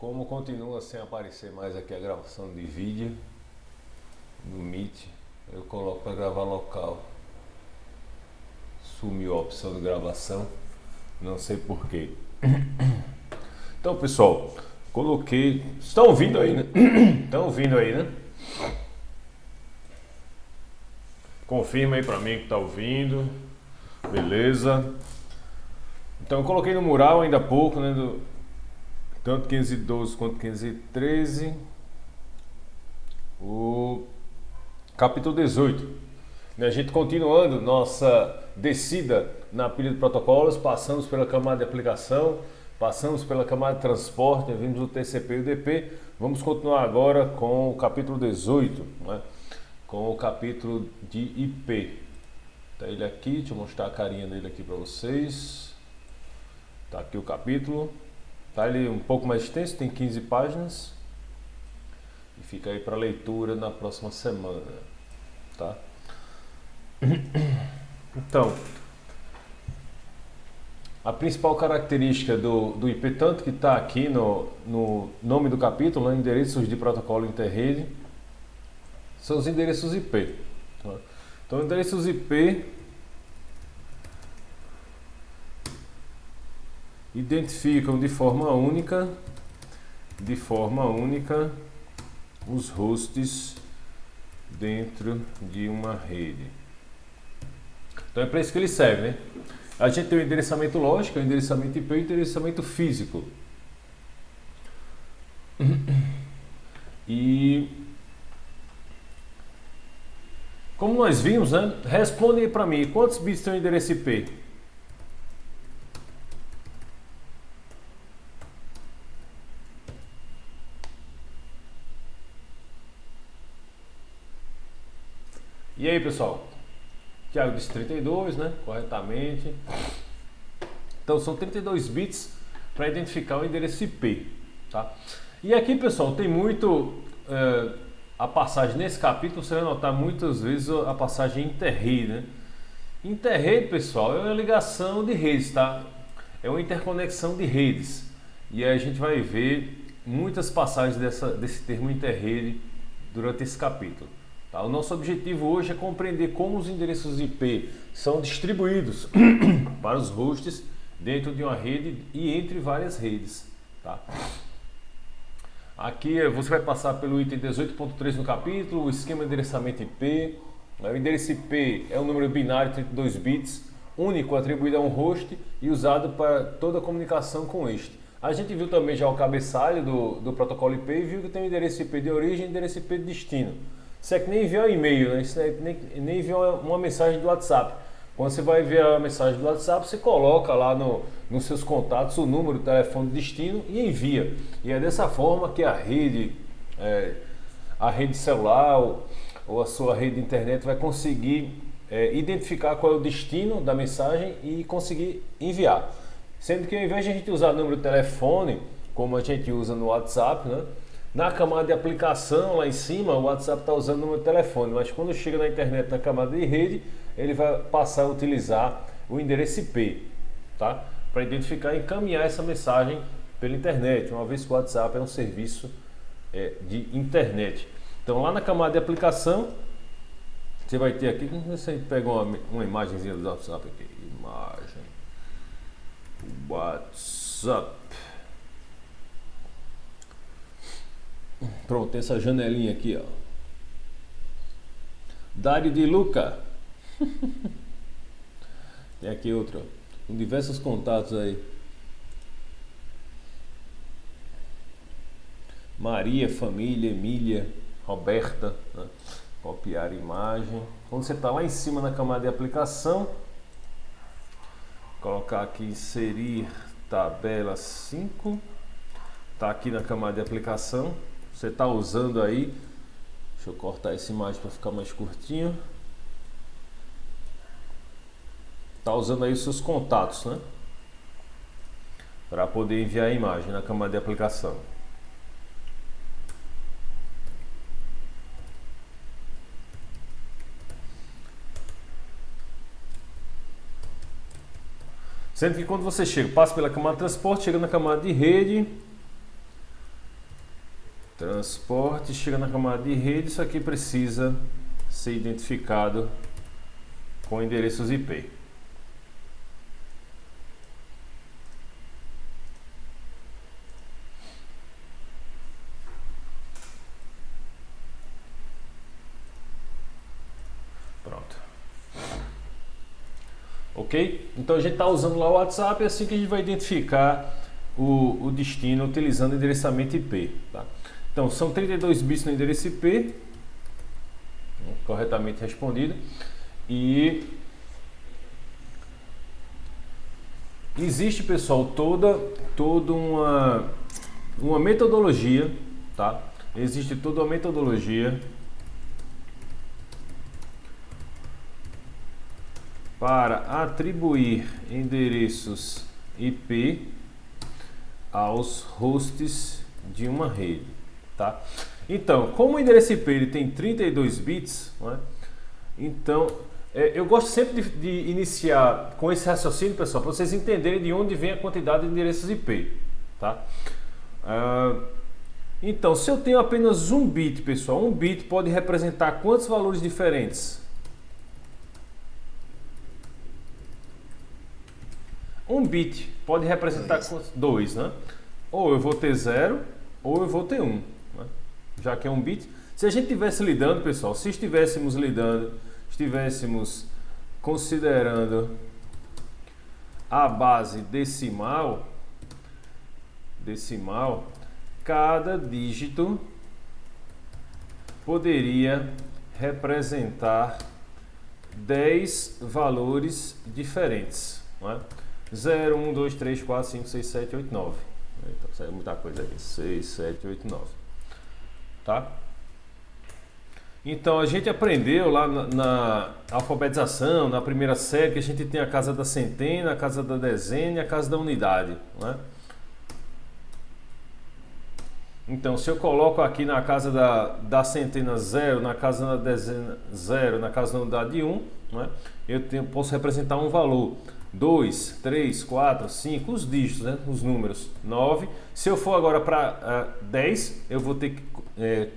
Como continua sem aparecer mais aqui a gravação de vídeo no Meet, eu coloco para gravar local. Sumiu a opção de gravação, não sei porquê. Então, pessoal, coloquei. Estão ouvindo aí, né? Estão ouvindo aí, né? Confirma aí para mim que está ouvindo. Beleza. Então, eu coloquei no mural ainda há pouco, né? Tanto 512 quanto 513, o capítulo 18. A gente continuando nossa descida na pilha de protocolos, passamos pela camada de aplicação, passamos pela camada de transporte, vimos o TCP e o DP. Vamos continuar agora com o capítulo 18, né? Com o capítulo de IP. Tá ele aqui, deixa eu mostrar a carinha dele aqui para vocês. Tá aqui o capítulo. Tá ele um pouco mais extenso, tem 15 páginas. E fica aí para leitura na próxima semana, tá? Então, a principal característica do IP, tanto que está aqui no nome do capítulo, né, endereços de protocolo interrede, são os endereços IP. Tá? Então, endereços IP identificam de forma única os hosts dentro de uma rede. Então é para isso que ele serve, né? A gente tem o endereçamento lógico, o endereçamento IP e o endereçamento físico. E como nós vimos, né? Responde aí para mim, quantos bits tem o endereço IP? E aí, pessoal? Tiago disse 32, né? Corretamente. Então são 32 bits para identificar o endereço IP, tá? E aqui, pessoal, tem muito a passagem nesse capítulo. Você vai notar muitas vezes a passagem interrede, né? Interrede, pessoal, é uma ligação de redes, tá? É uma interconexão de redes. E aí a gente vai ver muitas passagens desse termo interrede durante esse capítulo. Tá? O nosso objetivo hoje é compreender como os endereços IP são distribuídos para os hosts dentro de uma rede e entre várias redes. Tá? Aqui você vai passar pelo item 18.3 no capítulo, o esquema de endereçamento IP. O endereço IP é um número binário de 32 bits, único, atribuído a um host e usado para toda a comunicação com este. A gente viu também já o cabeçalho do protocolo IP e viu que tem o endereço IP de origem e endereço IP de destino. Isso é que nem enviar um e-mail, né? Isso é nem enviar uma mensagem do WhatsApp. Quando você vai enviar a mensagem do WhatsApp, você coloca lá nos seus contatos o número, o telefone de destino e envia. E é dessa forma que a rede celular ou a sua rede de internet vai conseguir identificar qual é o destino da mensagem e conseguir enviar. Sendo que ao invés de a gente usar o número de telefone, como a gente usa no WhatsApp, né? Na camada de aplicação, lá em cima, o WhatsApp está usando o número de telefone, mas quando chega na internet, na camada de rede, ele vai passar a utilizar o endereço IP, tá? Para identificar e encaminhar essa mensagem pela internet, uma vez que o WhatsApp é um serviço de internet. Então, lá na camada de aplicação, você vai ter aqui, você pega uma imagenzinha do WhatsApp aqui, imagem, WhatsApp. Pronto, tem essa janelinha aqui, ó. Dário de Luca. Tem aqui outro, com diversos contatos aí. Maria, família, Emília, Roberta, né? Copiar a imagem. Quando você está lá em cima na camada de aplicação, colocar aqui inserir tabela 5. Está aqui na camada de aplicação. Você está usando aí, deixa eu cortar essa imagem para ficar mais curtinho. Está usando aí os seus contatos, né? Para poder enviar a imagem na camada de aplicação. Sendo que quando você chega, passa pela camada de transporte, chega na camada de rede, Transporte, chega na camada de rede, isso aqui precisa ser identificado com endereços IP. Pronto. Ok? Então a gente está usando lá o WhatsApp, é assim que a gente vai identificar o destino utilizando endereçamento IP. Tá? Então são 32 bits no endereço IP, corretamente respondido, e existe, pessoal, toda uma metodologia, tá? Existe toda uma metodologia para atribuir endereços IP aos hosts de uma rede, tá? Então, como o endereço IP ele tem 32 bits, né? Então eu gosto sempre de iniciar com esse raciocínio, pessoal, para vocês entenderem de onde vem a quantidade de endereços IP, tá? Então, se eu tenho apenas um bit, pessoal, um bit pode representar quantos valores diferentes? Um bit pode representar dois, né? Ou eu vou ter 0 ou eu vou ter 1, né? Já que é um bit. Se a gente estivesse lidando, pessoal, se estivéssemos considerando a base decimal, cada dígito poderia representar 10 valores diferentes, não é? 0, 1, 2, 3, 4, 5, 6, 7, 8, 9. Então, sai muita coisa aqui. 6, 7, 8, 9. Tá? Então, a gente aprendeu lá na alfabetização, na primeira série, que a gente tem a casa da centena, a casa da dezena e a casa da unidade, né? Então, se eu coloco aqui na casa da centena 0, na casa da dezena 0, na casa da unidade 1, né? Posso representar um valor. 2, 3, 4, 5, os dígitos, né? Os números, 9. Se eu for agora para 10, eu vou ter que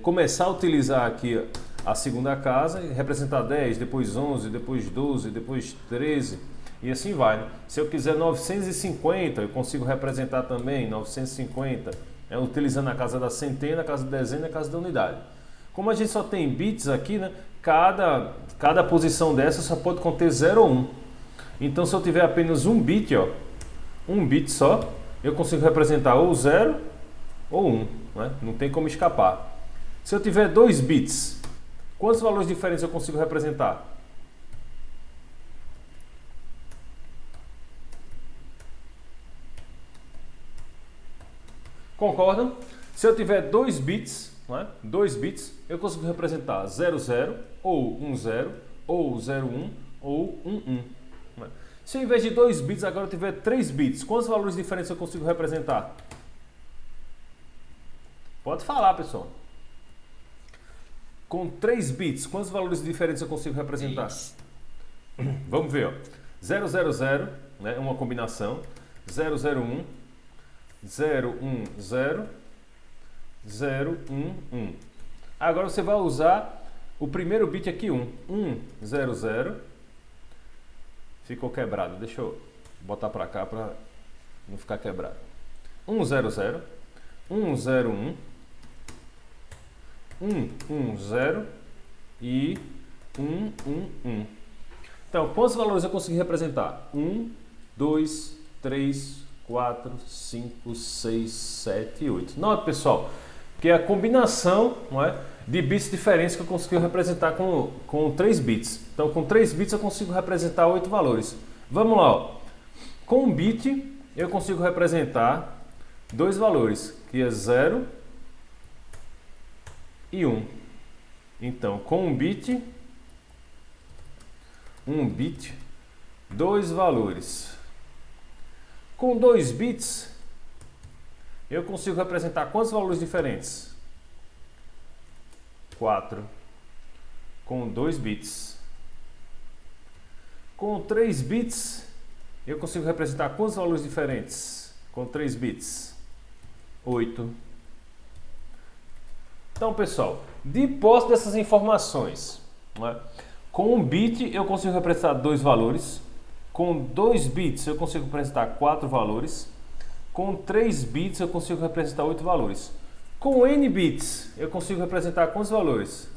começar a utilizar aqui a segunda casa e representar 10, depois 11, depois 12, depois 13 e assim vai, né? Se eu quiser 950, eu consigo representar também 950, utilizando a casa da centena, a casa da dezena e a casa da unidade. Como a gente só tem bits aqui, né? Cada posição dessa só pode conter 0 ou 1. Então, se eu tiver apenas um bit, ó, um bit só, eu consigo representar ou 0 ou 1, né? Não tem como escapar. Se eu tiver 2 bits, quantos valores diferentes eu consigo representar? Concordam? Se eu tiver 2 bits, né? 2 bits, eu consigo representar 00 ou 10 ou 01 ou 11. Se em vez de 2 bits agora eu tiver 3 bits, quantos valores diferentes eu consigo representar? Pode falar, pessoal. Com 3 bits, quantos valores diferentes eu consigo representar? Vamos ver, ó. 000, né, uma combinação. 001, 010, 011. Agora você vai usar o primeiro bit aqui, 1. 100. Ficou quebrado. Deixa eu botar para cá para não ficar quebrado. 100, 101, 110 e 111. Então, quantos valores eu consegui representar? 1, 2, 3, 4, 5, 6, 7 e 8. Note, pessoal, que é a combinação, não é, de bits diferentes que eu consigo representar com 3 bits. Então, com 3 bits eu consigo representar 8 valores. Vamos lá, ó. Com 1 bit eu consigo representar 2 valores, que é 0 e 1. Então, com 1 bit, 2 valores. Com 2 bits, eu consigo representar quantos valores diferentes? 4. Com 2 bits. Com 3 bits, eu consigo representar quantos valores diferentes? Com 3 bits? 8. Então, pessoal, de posse dessas informações, né, com um bit eu consigo representar 2 valores, com 2 bits eu consigo representar 4 valores, com 3 bits eu consigo representar 8 valores. Com n bits eu consigo representar quantos valores?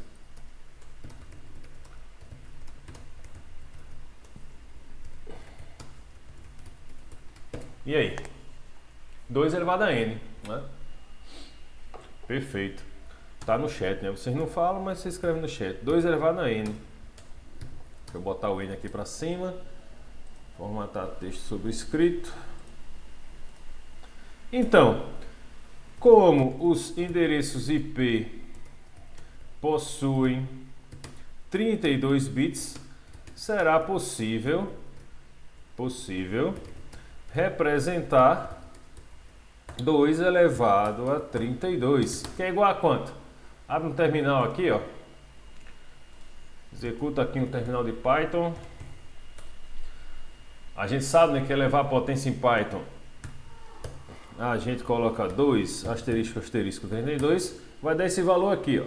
E aí? 2 elevado a n, né? Perfeito. Tá no chat, né? Vocês não falam, mas você escreve no chat. 2 elevado a n. Deixa eu botar o n aqui para cima. Formatar texto sobrescrito. Então, como os endereços IP possuem 32 bits, será possível representar 2 elevado a 32, que é igual a quanto? Abre um terminal aqui, ó. Executa aqui um terminal de Python. A gente sabe, né, que elevar a potência em Python, a gente coloca 2, asterisco, asterisco, 32, vai dar esse valor aqui, ó.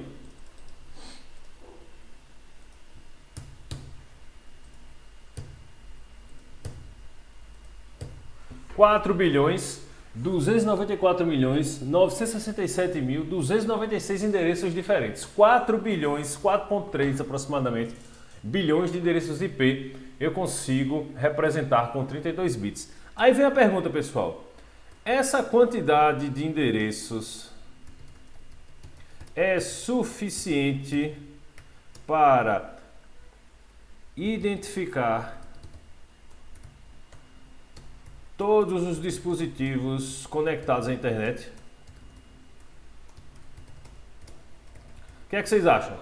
4.294.967.296 endereços diferentes. 4 bilhões, 4.3 aproximadamente, bilhões de endereços IP eu consigo representar com 32 bits. Aí vem a pergunta, pessoal. Essa quantidade de endereços é suficiente para identificar todos os dispositivos conectados à internet? O que é que vocês acham?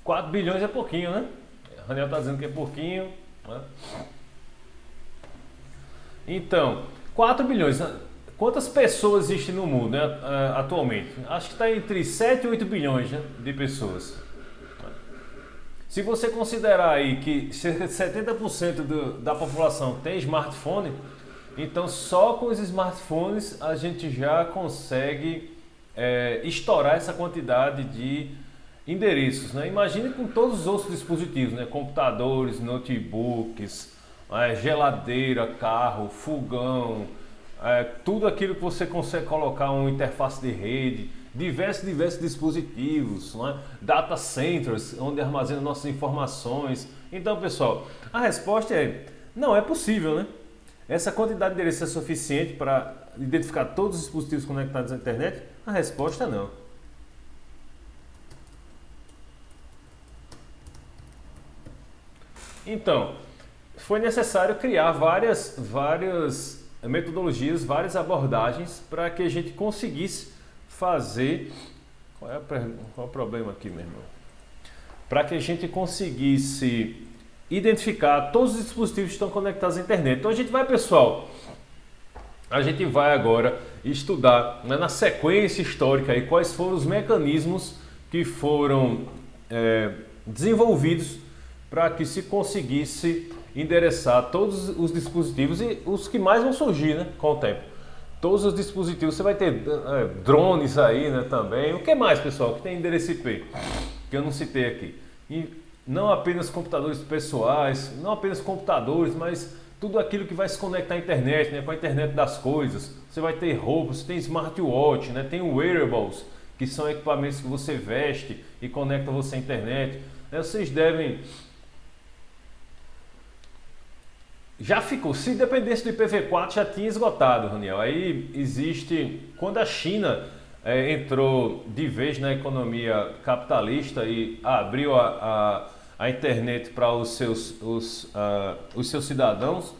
4 bilhões é pouquinho, né? O Raniel está dizendo que é pouquinho, né? Então, 4 bilhões. Quantas pessoas existem no mundo, né, atualmente? Acho que está entre 7 e 8 bilhões, né, de pessoas. Se você considerar aí que cerca de 70% da população tem smartphone, então só com os smartphones a gente já consegue estourar essa quantidade de endereços, né? Imagine com todos os outros dispositivos, né? Computadores, notebooks, geladeira, carro, fogão, tudo aquilo que você consegue colocar uma interface de rede, diversos dispositivos, né? Data centers, onde armazena nossas informações. Então, pessoal, a resposta é: não é possível, né? Essa quantidade de endereços é suficiente para identificar todos os dispositivos conectados à internet? A resposta é não. Então, foi necessário criar várias metodologias, várias abordagens para que a gente conseguisse fazer... Qual é o problema aqui, meu irmão? Para que a gente conseguisse identificar todos os dispositivos que estão conectados à internet. Então a gente vai, pessoal, a gente vai agora estudar, né, na sequência histórica aí, quais foram os mecanismos que foram desenvolvidos para que se conseguisse endereçar todos os dispositivos e os que mais vão surgir, né, com o tempo. Todos os dispositivos, você vai ter drones aí, né, também. O que mais, pessoal, que tem endereço IP, que eu não citei aqui? E não apenas computadores pessoais, não apenas computadores, mas tudo aquilo que vai se conectar à internet, né, com a internet das coisas. Você vai ter roupas, tem smartwatch, né, tem wearables, que são equipamentos que você veste e conecta você à internet. Vocês devem... Já ficou, se dependesse do IPv4 já tinha esgotado, Raniel. Aí existe, quando a China entrou de vez na economia capitalista e abriu a internet para os seus cidadãos,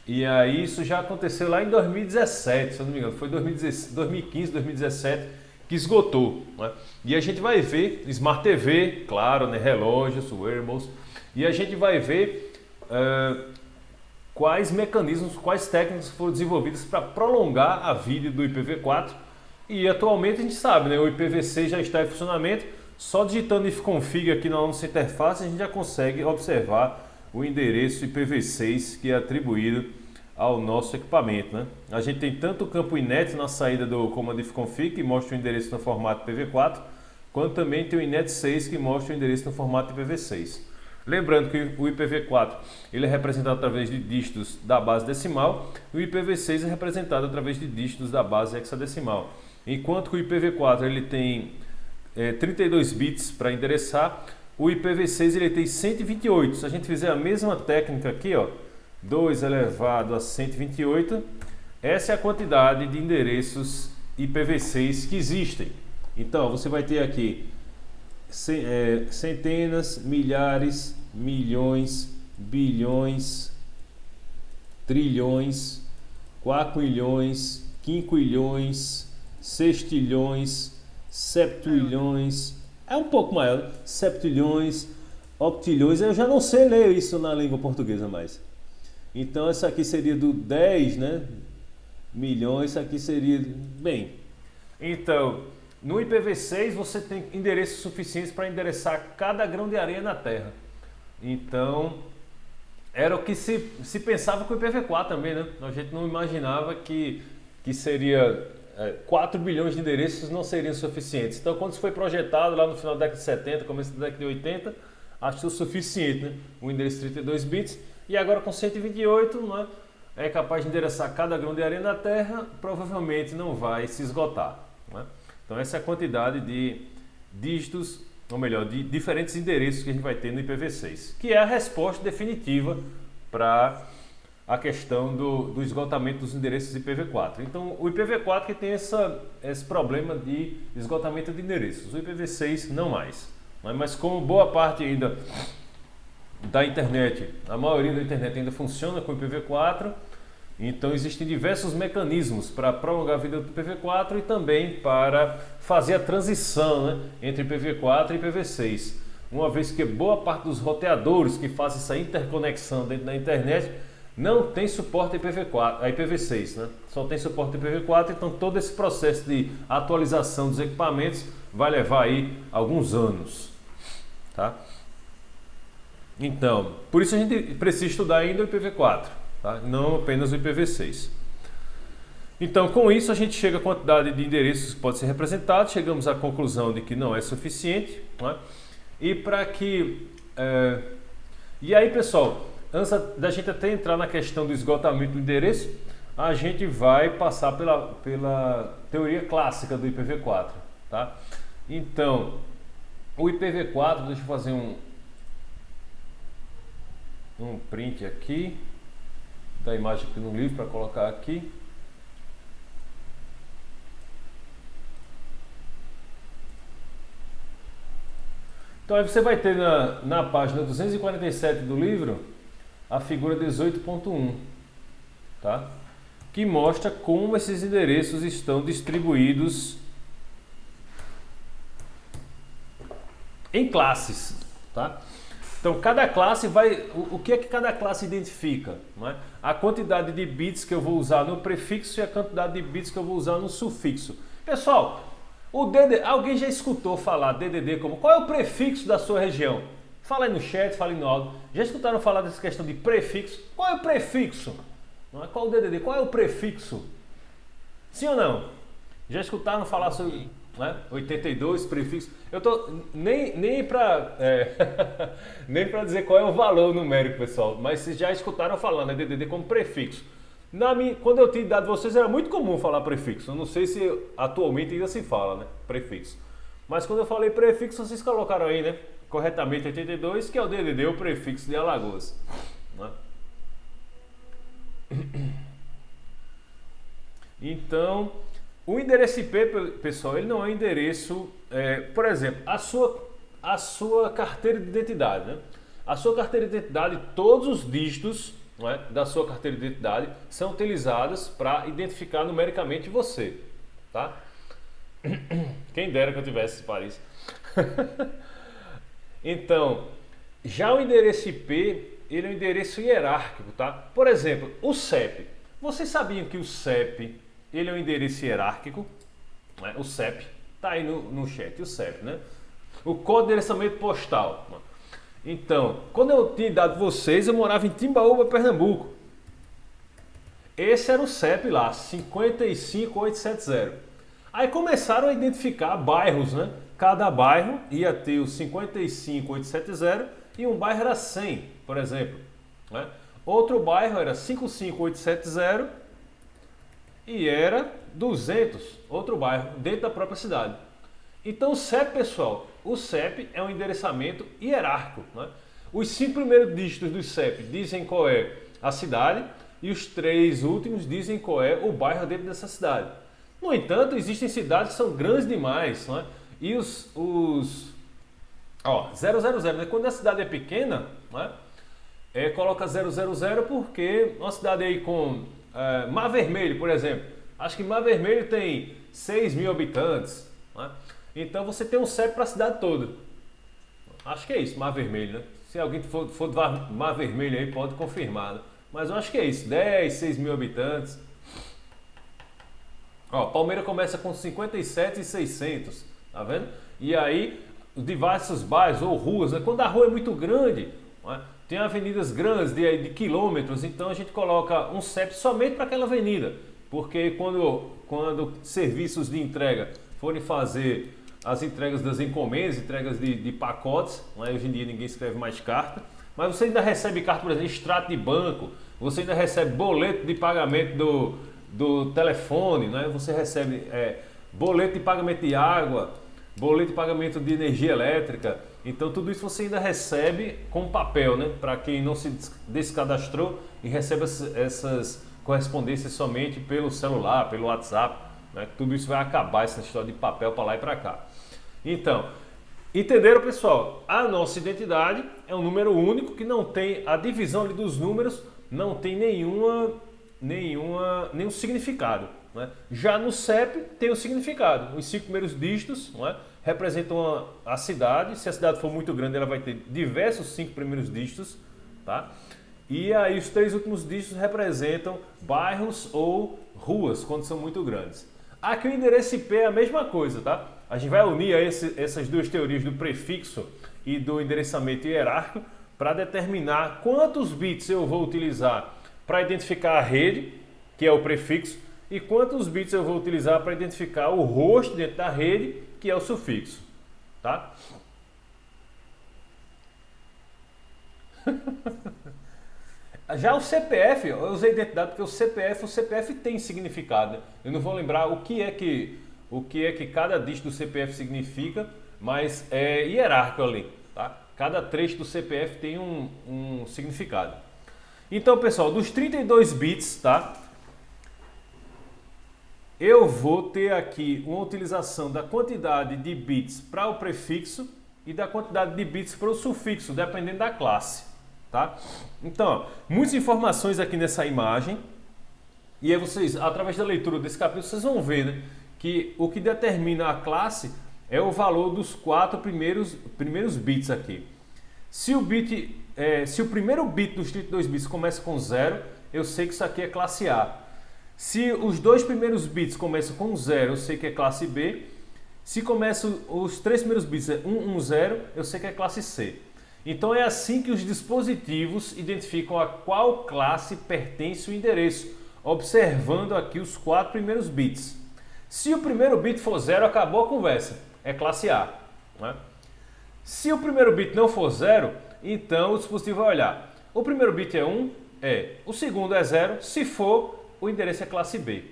e aí isso já aconteceu lá em 2017, se eu não me engano, foi 2015, 2017 que esgotou, né? E a gente vai ver Smart TV, claro, né, relógios, wearables, e a gente vai ver quais mecanismos, quais técnicas foram desenvolvidas para prolongar a vida do IPv4. E atualmente a gente sabe, né, o IPv6 já está em funcionamento. Só digitando ifconfig aqui na nossa interface a gente já consegue observar o endereço IPv6 que é atribuído ao nosso equipamento, né? A gente tem tanto o campo inet na saída do Command If Config, que mostra o endereço no formato IPv4, quanto também tem o inet6, que mostra o endereço no formato IPv6. Lembrando que o IPv4 ele é representado através de dígitos da base decimal, e o IPv6 é representado através de dígitos da base hexadecimal. Enquanto que o IPv4 ele tem 32 bits para endereçar, o IPv6 ele tem 128. Se a gente fizer a mesma técnica aqui, ó, 2 elevado a 128, essa é a quantidade de endereços IPv6 que existem. Então, você vai ter aqui centenas, milhares, milhões, bilhões, trilhões, quaquilhões, quinquilhões, sextilhões, septilhões, é um pouco maior, septilhões, octilhões, eu já não sei ler isso na língua portuguesa mais. Então, essa aqui seria do 10, né? Milhões, isso aqui seria... Bem, então, no IPv6 você tem endereços suficientes para endereçar cada grão de areia na Terra. Então, era o que se pensava com o IPv4 também, né? A gente não imaginava que seria 4 bilhões de endereços não seriam suficientes. Então, quando isso foi projetado lá no final da década de 70, começo da década de 80, achou suficiente, né? O endereço 32 bits. E agora com 128, né, é capaz de endereçar cada grão de areia na Terra, provavelmente não vai se esgotar, né? Então essa é a quantidade de dígitos, ou melhor, de diferentes endereços que a gente vai ter no IPv6, que é a resposta definitiva para a questão do esgotamento dos endereços IPv4. Então o IPv4 que tem esse problema de esgotamento de endereços, o IPv6 não mais, né? Mas como boa parte ainda da internet, a maioria da internet ainda funciona com o IPv4, então existem diversos mecanismos para prolongar a vida do IPv4 e também para fazer a transição, né, entre IPv4 e IPv6, uma vez que boa parte dos roteadores que fazem essa interconexão dentro da internet não tem suporte a IPv6, né? Só tem suporte a IPv4, então todo esse processo de atualização dos equipamentos vai levar aí alguns anos, tá? Então, por isso a gente precisa estudar ainda o IPv4, tá? Não apenas o IPv6. Então, com isso a gente chega à quantidade de endereços que pode ser representado, chegamos à conclusão de que não é suficiente, né? E para que... E aí, pessoal, antes da gente até entrar na questão do esgotamento do endereço, a gente vai passar pela teoria clássica do IPv4, tá? Então, o IPv4, deixa eu fazer um print aqui da imagem aqui no livro para colocar aqui. Então aí você vai ter na página 247 do livro a figura 18.1, tá? Que mostra como esses endereços estão distribuídos em classes, tá? Então, cada classe vai... O que é que cada classe identifica? Não é? A quantidade de bits que eu vou usar no prefixo e a quantidade de bits que eu vou usar no sufixo. Pessoal, o DDD... Alguém já escutou falar DDD como... Qual é o prefixo da sua região? Fala aí no chat, fala aí no áudio. Já escutaram falar dessa questão de prefixo? Qual é o prefixo? Não é? Qual é o DDD? Qual é o prefixo? Sim ou não? Já escutaram falar sobre... Né? 82 prefixo. Eu tô nem para nem para dizer qual é o valor numérico, pessoal, mas vocês já escutaram falando, né, DDD como prefixo. Quando eu tinha idade de vocês era muito comum falar prefixo. Eu não sei se atualmente ainda se fala, né, prefixo. Mas quando eu falei prefixo, vocês colocaram aí, né, corretamente 82, que é o DDD, o prefixo de Alagoas, né? Então, o endereço IP, pessoal, ele não é um endereço, por exemplo, a sua carteira de identidade, né? A sua carteira de identidade, todos os dígitos, não é, da sua carteira de identidade são utilizados para identificar numericamente você, tá? Quem dera que eu tivesse esse Paris. Então, já o endereço IP, ele é um endereço hierárquico, tá? Por exemplo, o CEP. Vocês sabiam que o CEP... ele é um endereço hierárquico, né? O CEP, tá aí no chat, o CEP, né? O código de endereçamento postal. Então, quando eu tinha dado vocês, eu morava em Timbaúba, Pernambuco. Esse era o CEP lá, 55870. Aí começaram a identificar bairros, né? Cada bairro ia ter o 55870 e um bairro era 100, por exemplo, né? Outro bairro era 55870 e era 200, outro bairro dentro da própria cidade. Então o CEP, pessoal, o CEP é um endereçamento hierárquico, né? Os 5 primeiros dígitos do CEP dizem qual é a cidade e os 3 últimos dizem qual é o bairro dentro dessa cidade. No entanto, existem cidades que são grandes demais, né? E os 000, né? Quando a cidade é pequena, né? Coloca 000 porque uma cidade aí com Mar Vermelho, por exemplo. Acho que Mar Vermelho tem 6.000 habitantes, né? Então você tem um CEP para a cidade toda. Acho que é isso, Mar Vermelho, né? Se alguém for do Mar Vermelho aí, pode confirmar, né? Mas eu acho que é isso, 6.000 habitantes. Ó, Palmeira começa com 57.600, tá vendo? E aí, diversos bairros ou ruas, né? Quando a rua é muito grande, né? Tem avenidas grandes de quilômetros, então a gente coloca um CEP somente para aquela avenida. Porque quando serviços de entrega forem fazer as entregas das encomendas, entregas de pacotes, né? Hoje em dia ninguém escreve mais carta, mas você ainda recebe carta, por exemplo, extrato de banco, você ainda recebe boleto de pagamento do telefone, né? Você recebe boleto de pagamento de água, boleto de pagamento de energia elétrica. Então tudo isso você ainda recebe com papel, né? Para quem não se descadastrou e recebe essas correspondências somente pelo celular, pelo WhatsApp, né? Tudo isso vai acabar, essa história de papel para lá e para cá. Então, entenderam, pessoal? A nossa identidade é um número único que não tem a divisão ali dos números, não tem nenhum significado, né? Já no CEP tem o significado. Os 5 primeiros dígitos, né, representam a cidade. Se a cidade for muito grande, ela vai ter diversos 5 primeiros dígitos, tá? E aí os 3 últimos dígitos representam bairros ou ruas, quando são muito grandes. Aqui o endereço IP é a mesma coisa, tá? A gente vai unir essas duas teorias do prefixo e do endereçamento hierárquico para determinar quantos bits eu vou utilizar para identificar a rede, que é o prefixo, e quantos bits eu vou utilizar para identificar o host dentro da rede, que é o sufixo, tá? Já o CPF, eu usei identidade porque o CPF tem significado, né? Eu não vou lembrar o que é que cada dígito do CPF significa, mas é hierárquico ali, tá? Cada trecho do CPF tem um significado. Então, pessoal, dos 32 bits, tá? Eu vou ter aqui uma utilização da quantidade de bits para o prefixo e da quantidade de bits para o sufixo, dependendo da classe, tá? Então, ó, muitas informações aqui nessa imagem. E aí vocês, através da leitura desse capítulo, vocês vão ver, né, que o que determina a classe é o valor dos 4 primeiros bits aqui. Se o primeiro bit dos 32 bits começa com 0, eu sei que isso aqui é classe A. Se os 2 primeiros bits começam com 0, eu sei que é classe B. Se começam os 3 primeiros bits é 110, eu sei que é classe C. Então é assim que os dispositivos identificam a qual classe pertence o endereço, observando aqui os 4 primeiros bits. Se o primeiro bit for 0, acabou a conversa, é classe A, né? Se o primeiro bit não for 0, então o dispositivo vai olhar. O primeiro bit é 1, o segundo é 0, se for, o endereço é classe B.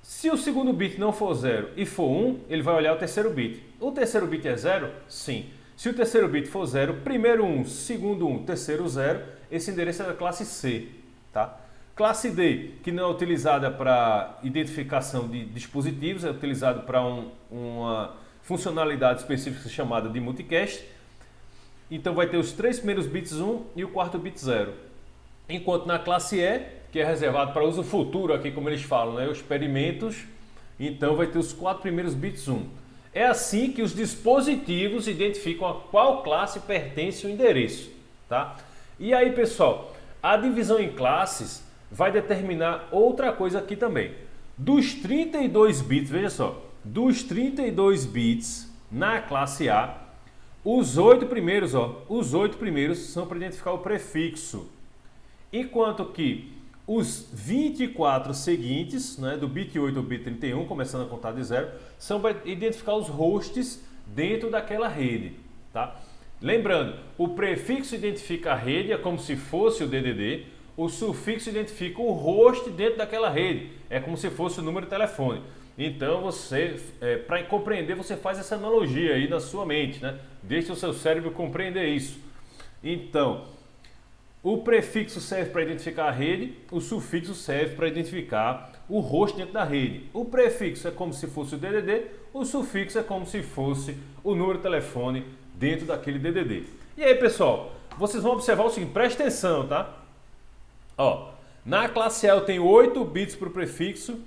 Se o segundo bit não for 0 e for 1, ele vai olhar o terceiro bit. O terceiro bit é 0? Sim. Se o terceiro bit for 0, primeiro 1, segundo 1, terceiro 0, esse endereço é da classe C, tá? Classe D, que não é utilizada para identificação de dispositivos, é utilizado para uma funcionalidade específica chamada de multicast. Então vai ter os 3 primeiros bits 1 e o quarto bit 0. Enquanto na classe E, que é reservado para uso futuro, aqui como eles falam, né, os experimentos, então vai ter os 4 primeiros bits 1. É assim que os dispositivos identificam a qual classe pertence o endereço, tá? E aí, pessoal, a divisão em classes vai determinar outra coisa aqui também. Dos 32 bits, veja só, dos 32 bits na classe A, os 8 primeiros são para identificar o prefixo, enquanto que Os 24 seguintes, né, do bit 8 ao bit 31, começando a contar de zero, são para identificar os hosts dentro daquela rede. Tá? Lembrando, o prefixo identifica a rede, é como se fosse o DDD, o sufixo identifica o host dentro daquela rede, é como se fosse o número de telefone. Então você, para compreender, você faz essa analogia aí na sua mente, né? Deixa o seu cérebro compreender isso. Então, o prefixo serve para identificar a rede, o sufixo serve para identificar o host dentro da rede. O prefixo é como se fosse o DDD, o sufixo é como se fosse o número de telefone dentro daquele DDD. E aí, pessoal, vocês vão observar o seguinte, presta atenção, tá? Ó, na classe A eu tenho 8 bits para o prefixo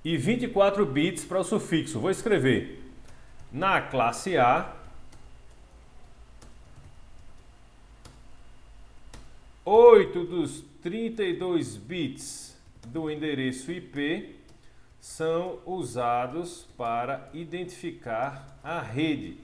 e 24 bits para o sufixo. Vou escrever na classe A 8 dos 32 bits do endereço IP são usados para identificar a rede,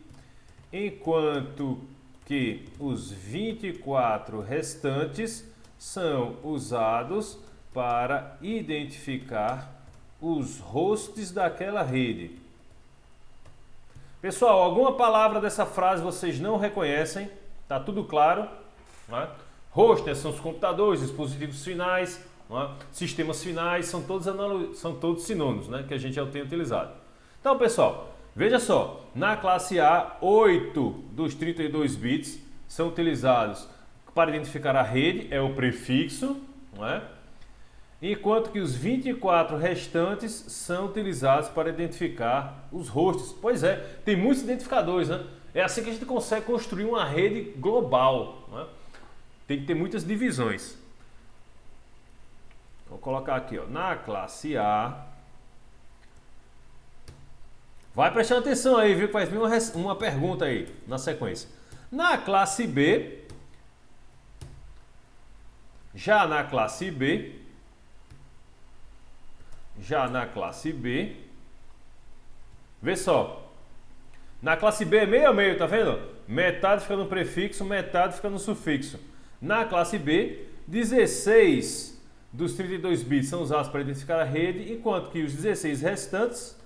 enquanto que os 24 restantes são usados para identificar os hosts daquela rede. Pessoal, alguma palavra dessa frase vocês não reconhecem? Tá tudo claro? Né? Hosts são os computadores, dispositivos finais, né? Sistemas finais, são todos sinônimos, né? Que a gente já tem utilizado. Então, pessoal, veja só, na classe A, 8 dos 32 bits são utilizados para identificar a rede, é o prefixo, não é? Enquanto que os 24 restantes são utilizados para identificar os hosts. Pois é, tem muitos identificadores, né? É assim que a gente consegue construir uma rede global, né? Tem que ter muitas divisões. Vou colocar aqui, ó, na classe A. Vai prestando atenção aí, viu? Que vai vir uma pergunta aí na sequência. Na classe B, já na classe B, vê só. Na classe B é meio a meio, tá vendo? Metade fica no prefixo, metade fica no sufixo. Na classe B, 16 dos 32 bits são usados para identificar a rede, enquanto que os 16 restantes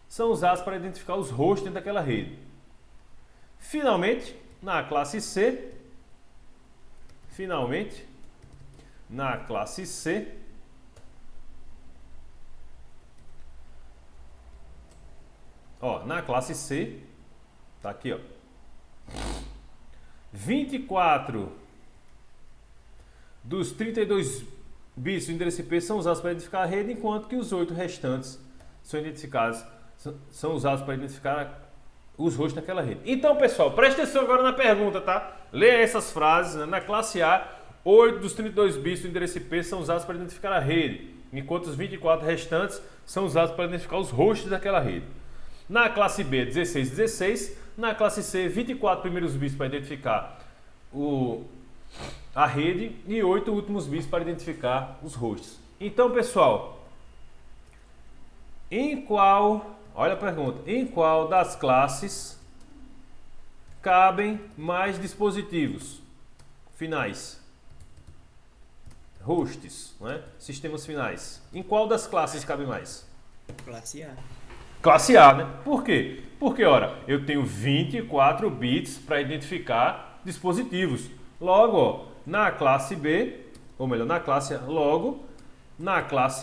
são usados para identificar os hosts dentro daquela rede. Finalmente, na classe C, ó, na classe C, tá aqui, ó, 24 dos 32 bits do endereço IP são usados para identificar a rede, enquanto que os 8 restantes são usados para identificar os hosts daquela rede. Então, pessoal, preste atenção agora na pergunta, tá? Leia essas frases, né? Na classe A, 8 dos 32 bits do endereço IP são usados para identificar a rede, enquanto os 24 restantes são usados para identificar os hosts daquela rede. Na classe B, 16. Na classe C, 24 primeiros bits para identificar a rede e 8 últimos bits para identificar os hosts. Então, pessoal, olha a pergunta, em qual das classes cabem mais dispositivos finais? Hosts, né? Sistemas finais. Em qual das classes cabe mais? Classe A. Classe A, né? Por quê? Porque, ora, eu tenho 24 bits para identificar dispositivos. Logo, ó, na classe B, ou melhor, na classe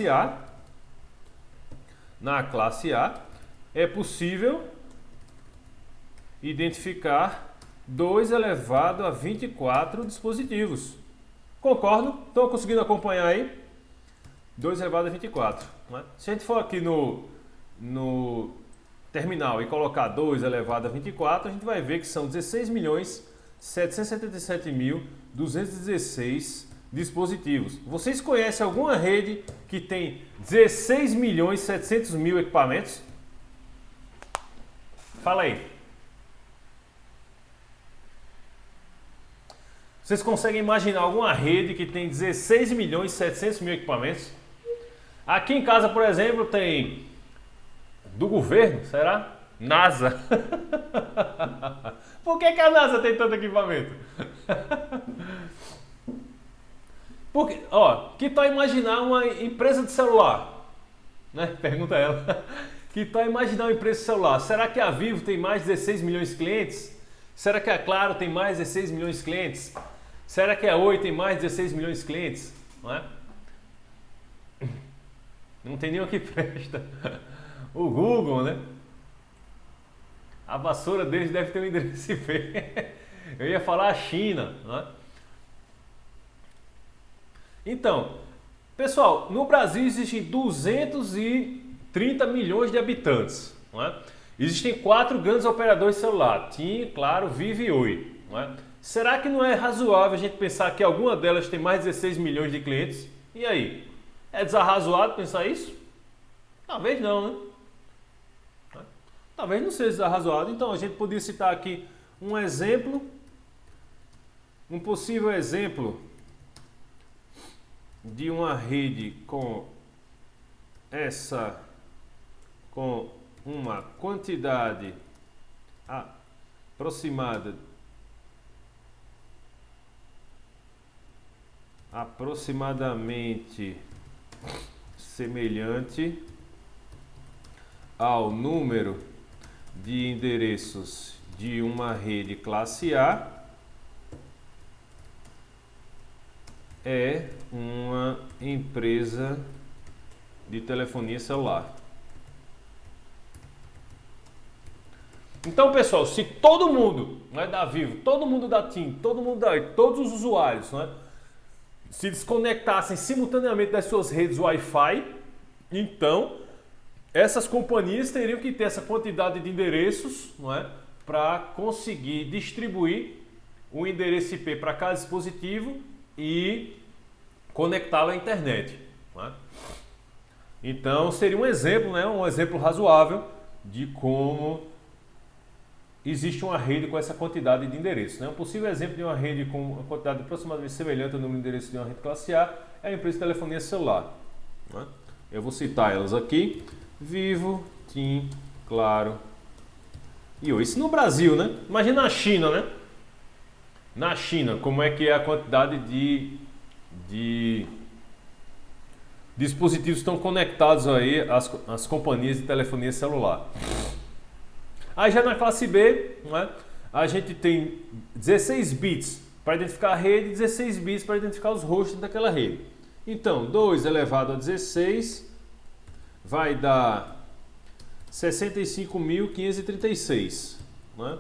A, na classe A é possível identificar 2 elevado a 24 dispositivos. Concordam? Estão conseguindo acompanhar aí? 2 elevado a 24. Né? Se a gente for aqui no terminal e colocar 2 elevado a 24, a gente vai ver que são 16.777.216 dispositivos. Vocês conhecem alguma rede que tem 16.700.000 equipamentos? Fala aí. Vocês conseguem imaginar alguma rede que tem 16.700.000 equipamentos? Aqui em casa, por exemplo, tem do governo, será? NASA. Por que a NASA tem tanto equipamento? Porque, ó, que tal imaginar uma empresa de celular? Né? Pergunta ela. Que tal imaginar uma empresa de celular? Será que a Vivo tem mais de 16 milhões de clientes? Será que a Claro tem mais de 16 milhões de clientes? Será que a Oi tem mais de 16 milhões de clientes? Não é? Não tem nenhum que presta. O Google, né? A vassoura deles deve ter um endereço IP. Eu ia falar a China, não é? Então, pessoal, no Brasil existem 230 milhões de habitantes, não é? Existem 4 grandes operadores de celular, TIM, Claro, Vivo e Oi, não é? Será que não é razoável a gente pensar que alguma delas tem mais de 16 milhões de clientes? E aí? É desarrazoado pensar isso? Talvez não, né? Talvez não seja desarrazoado. Então a gente poderia citar aqui um exemplo, um possível exemplo de uma rede com uma quantidade aproximadamente semelhante ao número de endereços de uma rede classe A, é uma empresa de telefonia celular. Então, pessoal, se todo mundo, né, da Vivo, todo mundo da TIM, todo mundo todos os usuários, né, se desconectassem simultaneamente das suas redes Wi-Fi, então essas companhias teriam que ter essa quantidade de endereços, não é, para conseguir distribuir o endereço IP para cada dispositivo e conectá-lo à internet. Não é? Então seria um exemplo, né, um exemplo razoável de como existe uma rede com essa quantidade de endereços. Né? Um possível exemplo de uma rede com uma quantidade aproximadamente semelhante ao número de endereços de uma rede classe A é a empresa de telefonia celular. Não é? Eu vou citar elas aqui: Vivo, TIM, Claro e Oi. Isso no Brasil, né? Imagina na China, né? Na China, como é que é a quantidade de dispositivos que estão conectados aí às companhias de telefonia celular. Aí já na classe B, né, a gente tem 16 bits para identificar a rede e 16 bits para identificar os hosts daquela rede. Então, 2 elevado a 16 vai dar 65.536. Né?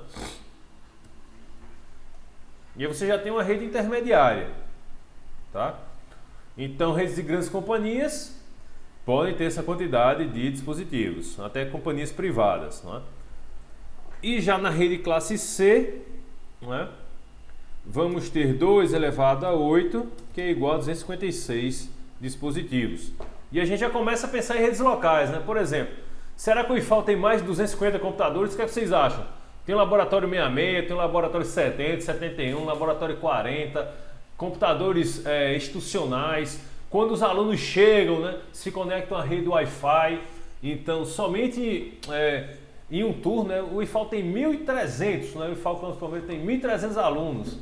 E aí você já tem uma rede intermediária. Tá? Então, redes de grandes companhias podem ter essa quantidade de dispositivos, até companhias privadas. Não é? E já na rede classe C, não é? Vamos ter 2 elevado a 8, que é igual a 256 dispositivos. E a gente já começa a pensar em redes locais, né? Por exemplo, será que o IFAL tem mais de 250 computadores? O que é que vocês acham? Tem um laboratório 66, tem um laboratório 70, 71, laboratório 40, computadores institucionais. Quando os alunos chegam, né, se conectam à rede Wi-Fi. Então, somente em um turno, né, o IFAL tem 1.300, né, o IFAL Campus Palmeiras tem 1.300 alunos.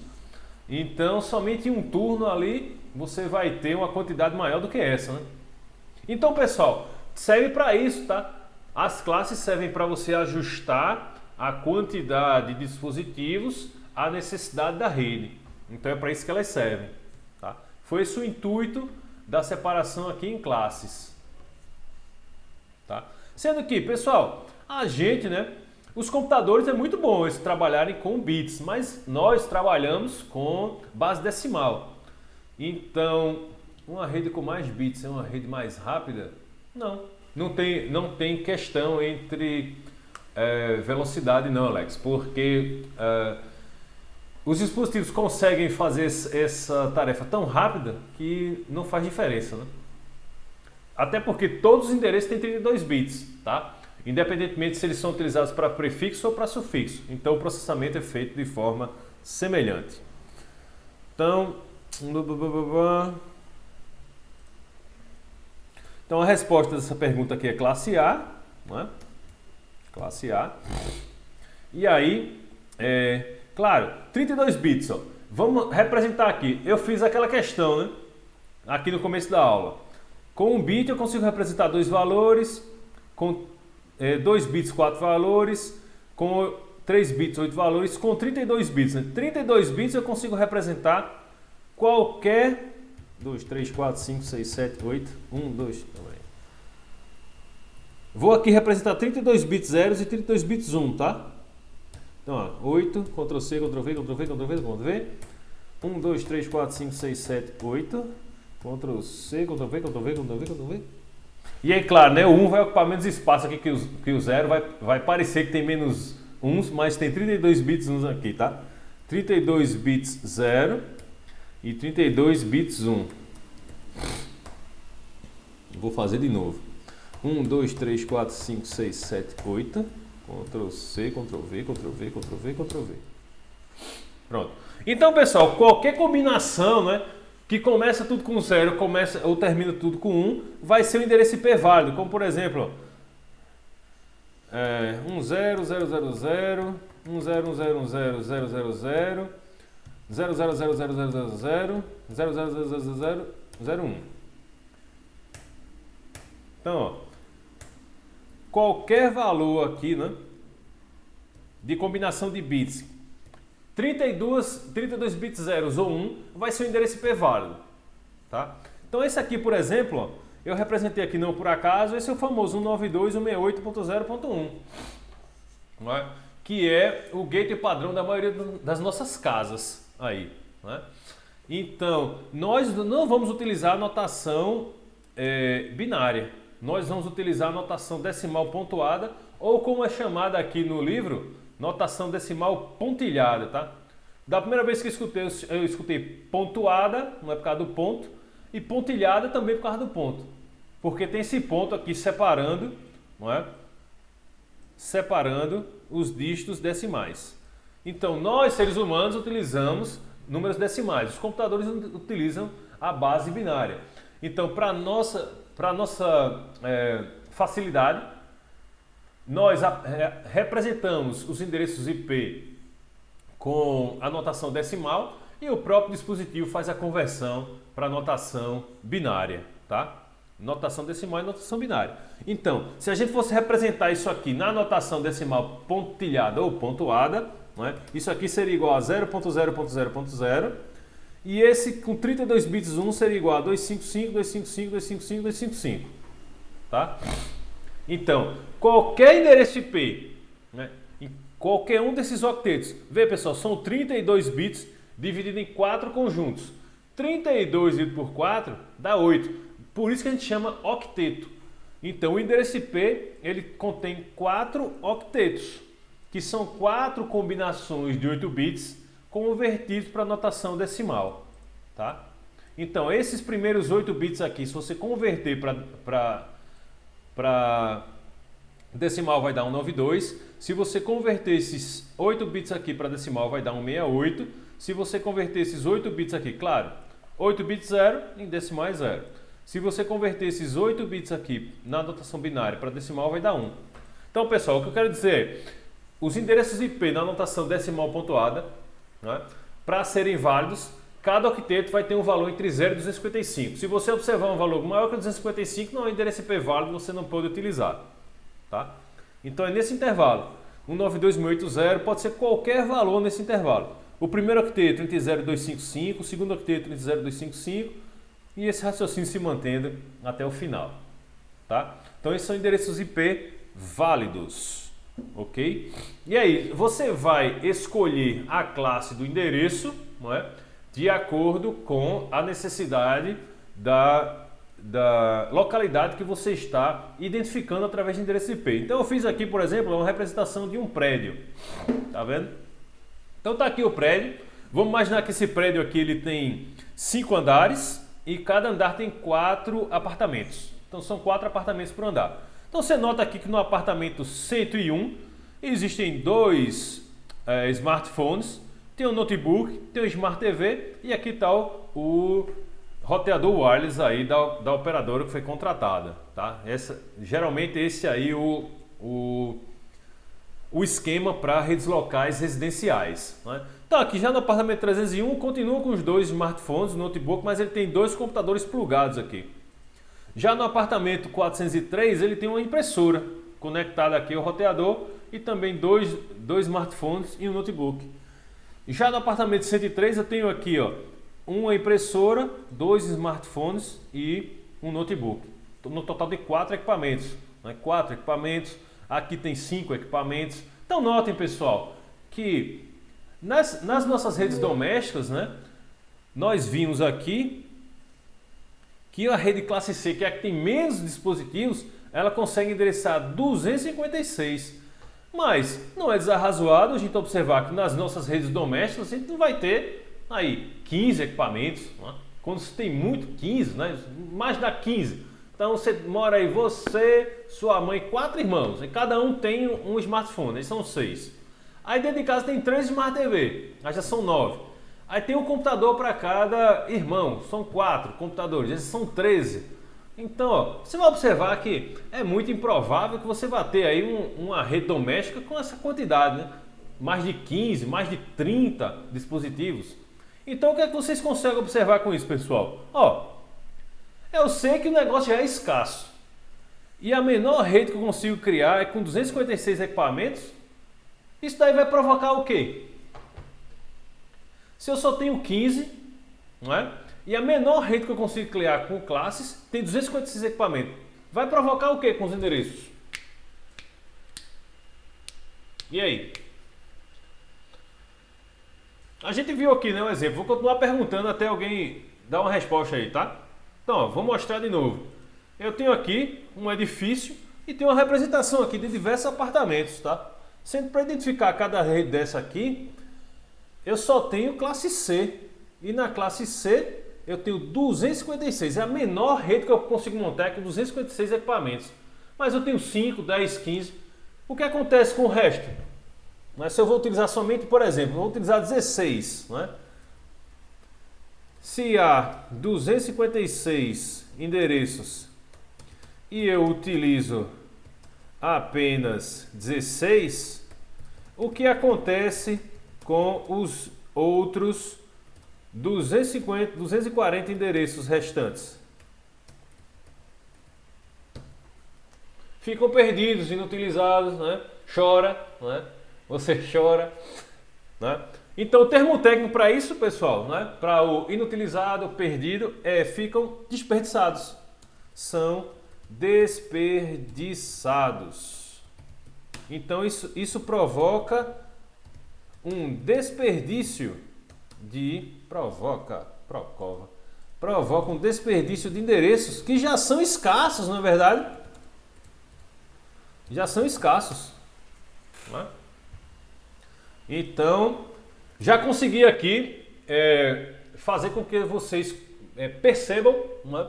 Então, somente em um turno ali, você vai ter uma quantidade maior do que essa, né? Então, pessoal, serve para isso, tá? As classes servem para você ajustar a quantidade de dispositivos à necessidade da rede. Então, é para isso que elas servem, tá? Foi esse o intuito da separação aqui em classes, tá? Sendo que, pessoal, a gente, né, os computadores é muito bom eles trabalharem com bits, mas nós trabalhamos com base decimal. Então, uma rede com mais bits é uma rede mais rápida? Não tem questão entre velocidade não, Alex, porque os dispositivos conseguem fazer essa tarefa tão rápida que não faz diferença, né? Até porque todos os endereços têm 32 bits, tá? Independentemente se eles são utilizados para prefixo ou para sufixo. Então o processamento é feito de forma semelhante. Então a resposta dessa pergunta aqui é classe A, né? Classe A. E aí, claro, 32 bits, ó. Vamos representar aqui. Eu fiz aquela questão, né? aqui no começo da aula. Com 1 bit eu consigo representar 2 valores, com 2 bits 4 valores, com 3 bits 8 valores, com 32 bits. Né? 32 bits eu consigo representar qualquer 2, 3, 4, 5, 6, 7, 8, 1, 2, vou aqui representar 32 bits zeros e 32 bits 1, tá? Então, ó, 8, Ctrl C, Ctrl V, Ctrl V, Ctrl V, Ctrl V. 1, 2, 3, 4, 5, 6, 7, 8. Ctrl C, Ctrl V, Ctrl V, Ctrl V, Ctrl V. E aí, claro, né, o 1 vai ocupar menos espaço aqui que o 0. Vai parecer que tem menos 1, mas tem 32 bits 1 aqui, tá? 32 bits 0 e 32 bits 1. Vou fazer de novo. 1, 2, 3, 4, 5, 6, 7, 8. Ctrl C, Ctrl V, Ctrl V, Ctrl V, Ctrl V. Pronto. Então, pessoal, qualquer combinação, né, que começa tudo com 0 ou termina tudo com 1, vai ser um endereço IP válido. Como, por exemplo, 1, 0, 0, 0, 0, 1, 0, 1, 0, 1, 0, 0, 0, 0, 0, 0, 0, 0, 0, 0, 0, 0, 0, 0, 0, 0, 0, 0, 1. Então, ó, qualquer valor aqui, né, de combinação de bits, 32 bits zeros ou 1, vai ser um endereço IP válido, tá? Então esse aqui, por exemplo, ó, eu representei aqui não por acaso, esse é o famoso 192.168.0.1, né, que é o gateway padrão da maioria das nossas casas aí, né? Então, nós não vamos utilizar a notação binária. Nós vamos utilizar a notação decimal pontuada, ou como é chamada aqui no livro, notação decimal pontilhada, tá? Da primeira vez que eu escutei pontuada, não é por causa do ponto, e pontilhada também por causa do ponto. Porque tem esse ponto aqui separando, não é? Separando os dígitos decimais. Então, nós, seres humanos, utilizamos números decimais. Os computadores utilizam a base binária. Então, para nossa facilidade, nós representamos os endereços IP com a notação decimal e o próprio dispositivo faz a conversão para a notação binária, tá? Notação decimal e notação binária. Então, se a gente fosse representar isso aqui na notação decimal pontilhada ou pontuada, não é? Isso aqui seria igual a 0.0.0.0. E esse com 32 bits 1 seria igual a 255, 255, 255, 255. Tá? Então, qualquer endereço IP, né, em qualquer um desses octetos, vê pessoal, são 32 bits dividido em 4 conjuntos. 32 dividido por 4 dá 8. Por isso que a gente chama octeto. Então, o endereço IP ele contém 4 octetos, que são 4 combinações de 8 bits convertidos para notação decimal, tá? Então, esses primeiros 8 bits aqui, se você converter para decimal, vai dar 192. Se você converter esses 8 bits aqui para decimal, vai dar 168. Se você converter esses 8 bits aqui, claro, 8 bits 0 em decimal é 0. Se você converter esses 8 bits aqui na notação binária para decimal, vai dar 1. Então, pessoal, o que eu quero dizer é, os endereços IP na notação decimal pontuada, né, para serem válidos, cada octeto vai ter um valor entre 0 e 255. Se você observar um valor maior que 255, não é um endereço IP válido, você não pode utilizar. Tá? Então é nesse intervalo. 192.180 pode ser qualquer valor nesse intervalo. O primeiro octeto entre 0 e 255, o segundo octeto entre 0 e 255 e esse raciocínio se mantendo até o final. Tá? Então esses são endereços IP válidos. Ok? E aí, você vai escolher a classe do endereço, não é? De acordo com a necessidade da localidade que você está identificando através de endereço IP. Então eu fiz aqui, por exemplo, uma representação de um prédio. Tá vendo? Então tá aqui o prédio. Vamos imaginar que esse prédio aqui ele tem 5 andares e cada andar tem 4 apartamentos. Então são 4 apartamentos por andar. Então você nota aqui que no apartamento 101 existem 2 smartphones, tem um notebook, tem um Smart TV e aqui está o roteador wireless aí da operadora que foi contratada. Tá? Geralmente esse aí o esquema para redes locais residenciais, né? Então aqui já no apartamento 301 continua com os 2 smartphones, notebook, mas ele tem 2 computadores plugados aqui. Já no apartamento 403 ele tem uma impressora conectada aqui ao roteador e também dois smartphones e um notebook. Já no apartamento 103 eu tenho aqui, ó, uma impressora, 2 smartphones e um notebook. No total de 4 equipamentos, né? 4 equipamentos. Aqui tem 5 equipamentos. Então notem, pessoal, que nas nossas redes domésticas, né, nós vimos aqui que a rede classe C, que é a que tem menos dispositivos, ela consegue endereçar 256. Mas não é desarrazoado a gente observar que nas nossas redes domésticas a gente não vai ter aí 15 equipamentos, né? Quando se tem muito, 15, né? Mais da 15. Então você mora aí, você, sua mãe, 4 irmãos, e cada um tem um smartphone, aí são 6. Aí dentro de casa tem 3 Smart TV, aí já são 9. Aí tem um computador para cada irmão, são 4 computadores, esses são 13. Então, ó, você vai observar que é muito improvável que você vá ter aí uma rede doméstica com essa quantidade, né? Mais de 15, mais de 30 dispositivos. Então o que é que vocês conseguem observar com isso, pessoal? Ó, eu sei que o negócio já é escasso. E a menor rede que eu consigo criar é com 256 equipamentos. Isso daí vai provocar o quê? Se eu só tenho 15, não é? E a menor rede que eu consigo criar com classes tem 256 equipamentos. Vai provocar o quê com os endereços? E aí? A gente viu aqui, né, um exemplo. Vou continuar perguntando até alguém dar uma resposta aí, tá? Então, ó, vou mostrar de novo. Eu tenho aqui um edifício e tenho uma representação aqui de diversos apartamentos, tá? Sendo para identificar cada rede dessa aqui, eu só tenho classe C. E na classe C eu tenho 256. É a menor rede que eu consigo montar com 256 equipamentos. Mas eu tenho 5, 10, 15. O que acontece com o resto? Mas se eu vou utilizar somente, por exemplo, eu vou utilizar 16. Né? Se há 256 endereços e eu utilizo apenas 16, o que acontece com os outros 240 endereços restantes? Ficam perdidos, inutilizados, né? Chora, né? Você chora, né? Então o termo técnico para isso, pessoal, né? Para o inutilizado, perdido, ficam desperdiçados. São desperdiçados. Então isso provoca um desperdício provoca um desperdício de endereços que já são escassos, não é verdade? Já são escassos, né? Então já consegui aqui fazer com que vocês percebam, né,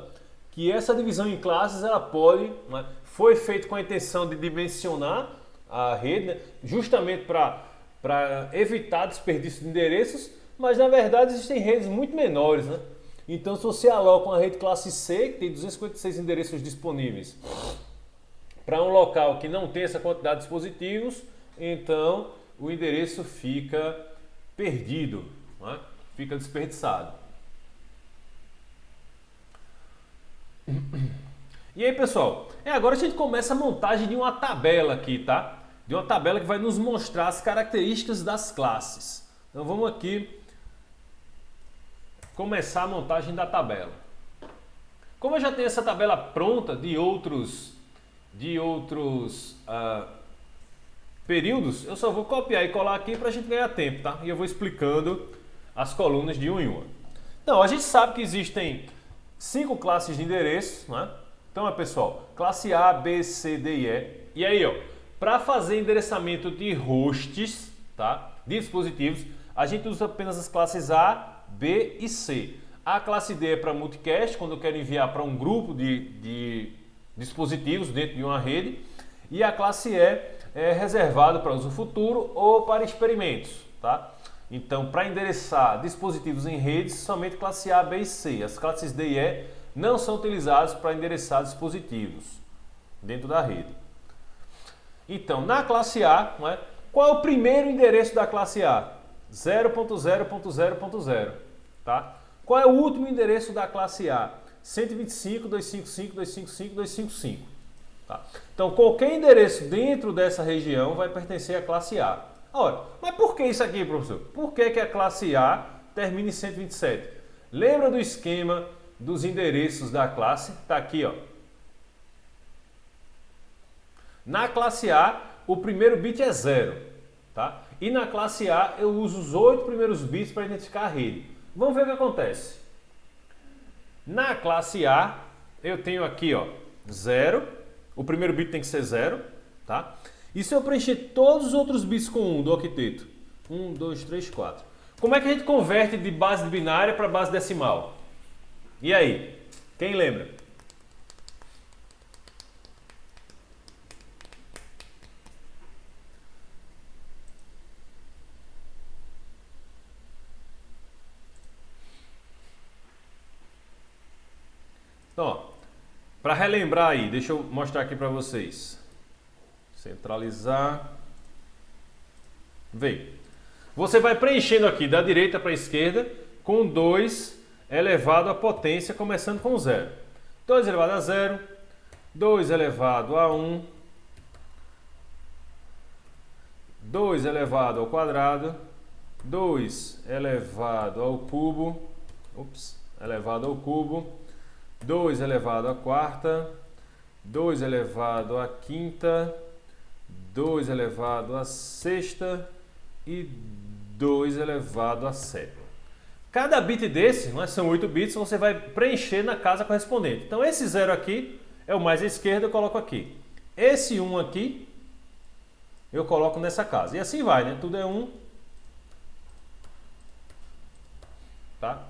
que essa divisão em classes ela pode, né, foi feito com a intenção de dimensionar a rede, né, justamente para evitar desperdício de endereços, mas na verdade existem redes muito menores, né? Então se você aloca uma rede classe C, que tem 256 endereços disponíveis, para um local que não tem essa quantidade de dispositivos, então o endereço fica perdido, né? Fica desperdiçado. E aí, pessoal, agora a gente começa a montagem de uma tabela aqui, tá? De uma tabela que vai nos mostrar as características das classes. Então vamos aqui começar a montagem da tabela. Como eu já tenho essa tabela pronta de outros períodos, eu só vou copiar e colar aqui para a gente ganhar tempo, tá? E eu vou explicando as colunas de uma em uma. Então, a gente sabe que existem 5 classes de endereços, né? Então, pessoal, classe A, B, C, D e E. E aí, ó, para fazer endereçamento de hosts, tá? De dispositivos, a gente usa apenas as classes A, B e C. A classe D é para multicast, quando eu quero enviar para um grupo de dispositivos dentro de uma rede. E a classe E é reservado para uso futuro ou para experimentos, tá? Então, para endereçar dispositivos em redes, somente classe A, B e C. As classes D e E não são utilizadas para endereçar dispositivos dentro da rede. Então, na classe A, né, Qual é o primeiro endereço da classe A? 0.0.0.0, tá? Qual é o último endereço da classe A? 125.255.255.255, tá? Então, qualquer endereço dentro dessa região vai pertencer à classe A. Ora, mas por que isso aqui, professor? Por que a classe A termina em 127? Lembra do esquema dos endereços da classe? Tá aqui, ó. Na classe A, o primeiro bit é 0, tá? E na classe A, eu uso os 8 primeiros bits para identificar a rede. Vamos ver o que acontece. Na classe A, eu tenho aqui, ó, 0. O primeiro bit tem que ser 0, tá? E se eu preencher todos os outros bits com 1 do octeto? 1, 2, 3, 4. Como é que a gente converte de base binária para base decimal? E aí? Quem lembra? Então, ó, para relembrar aí, deixa eu mostrar aqui para vocês. Centralizar. Vem. Você vai preenchendo aqui da direita para a esquerda com 2 elevado à potência, começando com 0. 2 elevado a 0, 2 elevado a 1, 2 elevado ao quadrado, 2 elevado ao cubo, elevado ao cubo, 2 elevado à quarta, 2 elevado à quinta, 2 elevado à sexta e 2 elevado à sétima. Cada bit desse, são 8 bits, você vai preencher na casa correspondente. Então esse 0 aqui é o mais à esquerda, eu coloco aqui. Esse 1 aqui, eu coloco nessa casa. E assim vai, né? Tudo é 1. Tá?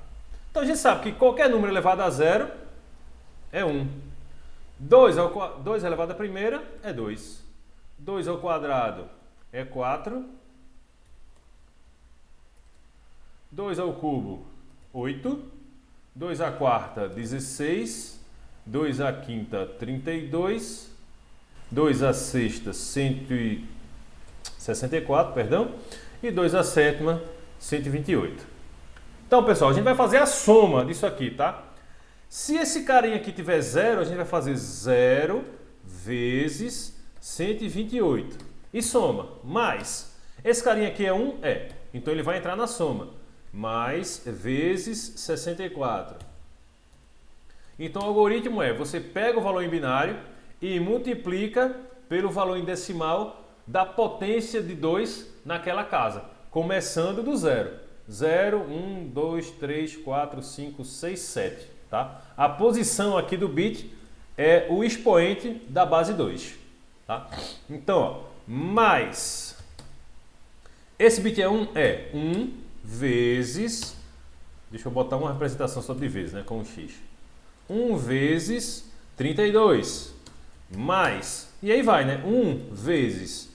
Então a gente sabe que qualquer número elevado a 0 é 1. 2 elevado à primeira é 2. 2 ao quadrado é 4. 2 ao cubo, 8. 2 à quarta, 16. 2 à quinta, 32. 2 à sexta, 164, perdão. E 2 à sétima, 128. Então, pessoal, a gente vai fazer a soma disso aqui, tá? Se esse carinha aqui tiver 0, a gente vai fazer 0 vezes 128. E soma. Mais. Esse carinha aqui é 1? É. Então ele vai entrar na soma. Mais vezes 64. Então o algoritmo é, você pega o valor em binário e multiplica pelo valor em decimal da potência de 2 naquela casa. Começando do 0. 0, 1, 2, 3, 4, 5, 6, 7. Tá? A posição aqui do bit é o expoente da base 2. Tá? Então, ó, mais. Esse bit é 1? É 1 vezes. Deixa eu botar uma representação só de vezes, né? Com um x. 1 vezes 32. Mais. E aí vai, né? 1 vezes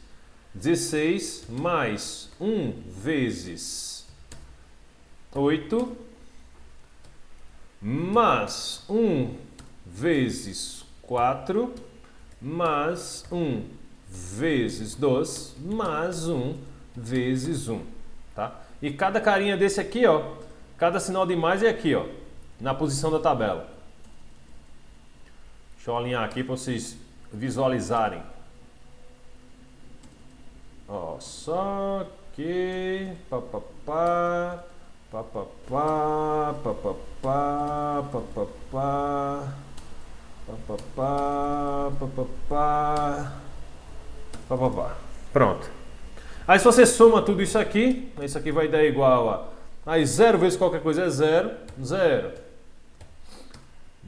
16 mais 1 vezes 8 mais 1 vezes 4 mais 1 vezes 2 mais 1 vezes 1, tá? E cada carinha desse aqui, ó, cada sinal de mais é aqui, ó, na posição da tabela. Deixa eu alinhar aqui para vocês visualizarem. Ó, só que papapá, papapá, papapá, papapá, papapá, papapá, papapá. Pronto. Aí se você soma tudo isso aqui vai dar igual a... Aí 0 vezes qualquer coisa é 0, 0.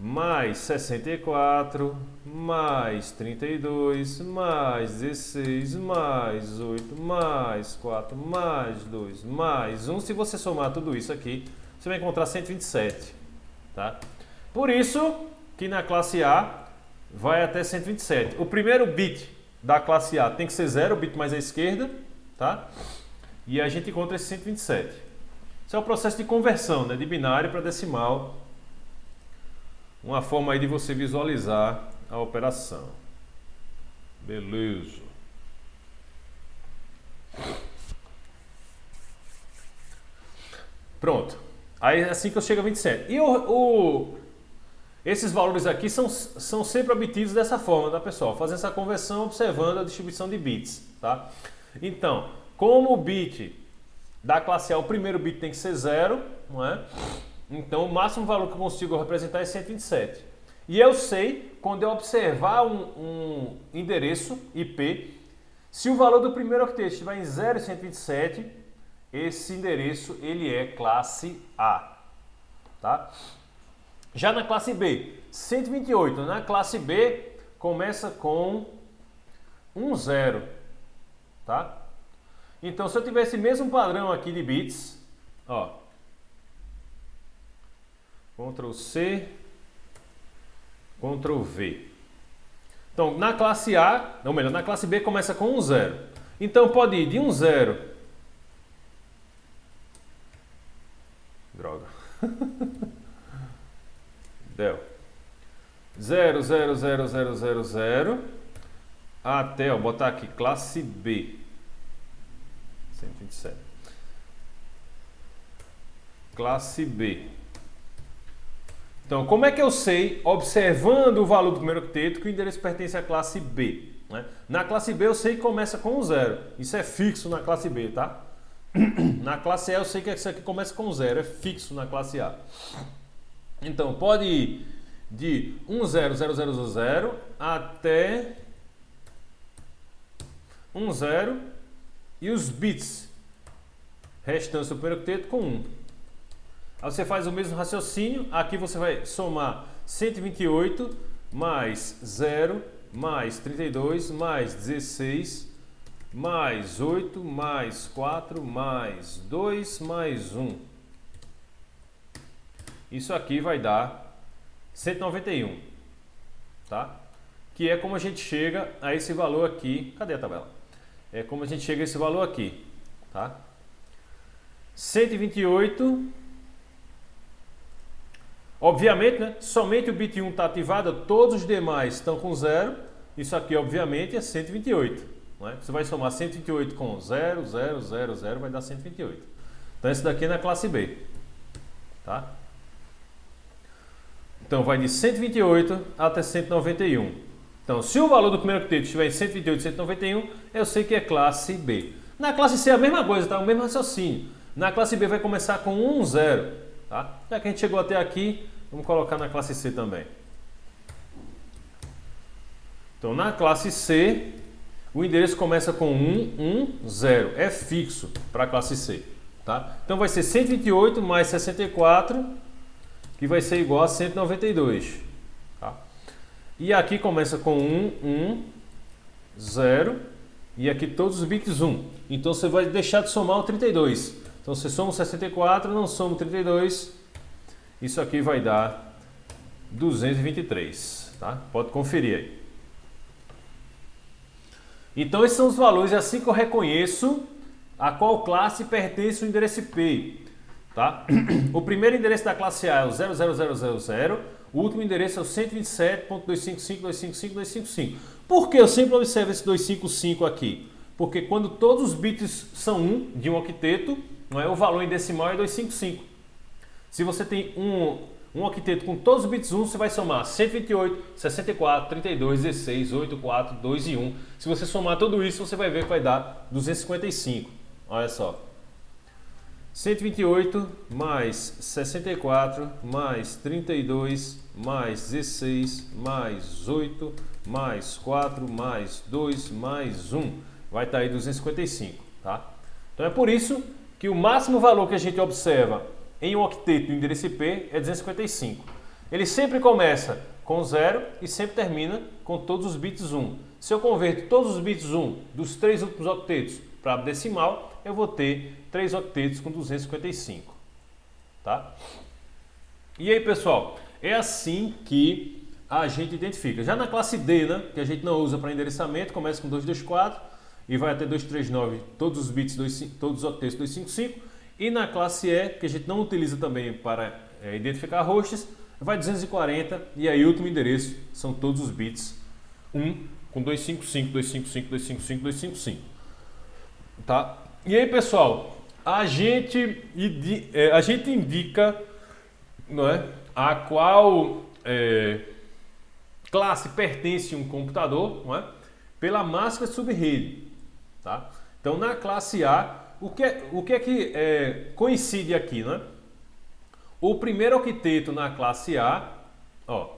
Mais 64, mais 32, mais 16, mais 8, mais 4, mais 2, mais 1. Se você somar tudo isso aqui, você vai encontrar 127. Tá? Por isso que na classe A vai até 127. O primeiro bit da classe A tem que ser 0, o bit mais à esquerda. Tá? E a gente encontra esse 127. Isso é o processo de conversão, né? De binário para decimal. Uma forma aí de você visualizar a operação. Beleza. Pronto. Aí é assim que eu chego a 27. E esses valores aqui são sempre obtidos dessa forma, tá, pessoal? Fazendo essa conversão, observando a distribuição de bits, tá? Então, como o bit da classe A, o primeiro bit tem que ser 0, não é? Então, o máximo valor que eu consigo representar é 127. E eu sei, quando eu observar um endereço IP, se o valor do primeiro octeto estiver em 0,127, esse endereço ele é classe A, tá? Já na classe B, 128, na classe B começa com 0, tá? Então, se eu tiver esse mesmo padrão aqui de bits, ó, Ctrl C, Ctrl V. Então, na classe A, ou melhor, na classe B começa com 0. Então, pode ir de 0. Droga. Deu. 0, 0, 0, 0, 0, 0. Até, ó, botar aqui, classe B. 127. Classe B. Então, como é que eu sei, observando o valor do primeiro octeto, que o endereço pertence à classe B? Né? Na classe B eu sei que começa com 0. Isso é fixo na classe B, tá? Na classe A eu sei que isso aqui começa com 0. É fixo na classe A. Então, pode ir de 100000 até 10 e os bits restantes do primeiro octeto com 1. Aí você faz o mesmo raciocínio, aqui você vai somar 128 mais 0 mais 32 mais 16 mais 8 mais 4 mais 2 mais 1. Isso aqui vai dar 191, tá? Que é como a gente chega a esse valor aqui. Cadê a tabela? É como a gente chega a esse valor aqui, tá? 128. Obviamente, né? Somente o bit 1 está ativado, todos os demais estão com 0. Isso aqui, obviamente, é 128. Né? Você vai somar 128 com 0, 0, 0, 0, vai dar 128. Então, esse daqui é na classe B. Tá? Então, vai de 128 até 191. Então, se o valor do primeiro octeto estiver em 128 e 191, eu sei que é classe B. Na classe C é a mesma coisa, tá? O mesmo raciocínio. Na classe B vai começar com 1, 0. Tá? Já que a gente chegou até aqui, vamos colocar na classe C também. Então, na classe C, o endereço começa com 1, 1, 0. É fixo para a classe C. Tá? Então, vai ser 128 mais 64, que vai ser igual a 192. Tá? E aqui começa com 1, 1, 0. E aqui todos os bits 1. Então, você vai deixar de somar o 32. Então, você soma 64, não soma 32, isso aqui vai dar 223, tá? Pode conferir aí. Então, esses são os valores, é assim que eu reconheço a qual classe pertence o endereço IP, tá? O primeiro endereço da classe A é o 00000, o último endereço é o 127.255.255.255. Por que eu sempre observo esse 255 aqui? Porque quando todos os bits são 1 de um octeto, não é, o valor em decimal é 255. Se você tem um octeto com todos os bits 1, você vai somar 128, 64, 32, 16, 8, 4, 2 e 1. Se você somar tudo isso, você vai ver que vai dar 255. Olha só. 128 mais 64 mais 32 mais 16 mais 8 mais 4 mais 2 mais 1. Vai estar aí 255. Tá? Então é por isso que o máximo valor que a gente observa em um octeto do endereço IP é 255. Ele sempre começa com 0 e sempre termina com todos os bits 1. Se eu converto todos os bits 1 dos 3 últimos octetos para decimal, eu vou ter 3 octetos com 255. Tá? E aí, pessoal, é assim que a gente identifica. Já na classe D, né, que a gente não usa para endereçamento, começa com 224 e vai até 239, todos os bits, todos os octetos 255. E na classe E, que a gente não utiliza também para identificar hosts, vai 240 e aí o último endereço são todos os bits 1 com 255, 255, 255, 255. Tá? E aí, pessoal, a gente indica, não é, a qual classe pertence um computador, não é, pela máscara de subrede. Tá? Então, na classe A, o que é que coincide aqui? Não é? O primeiro octeto na classe A, ó,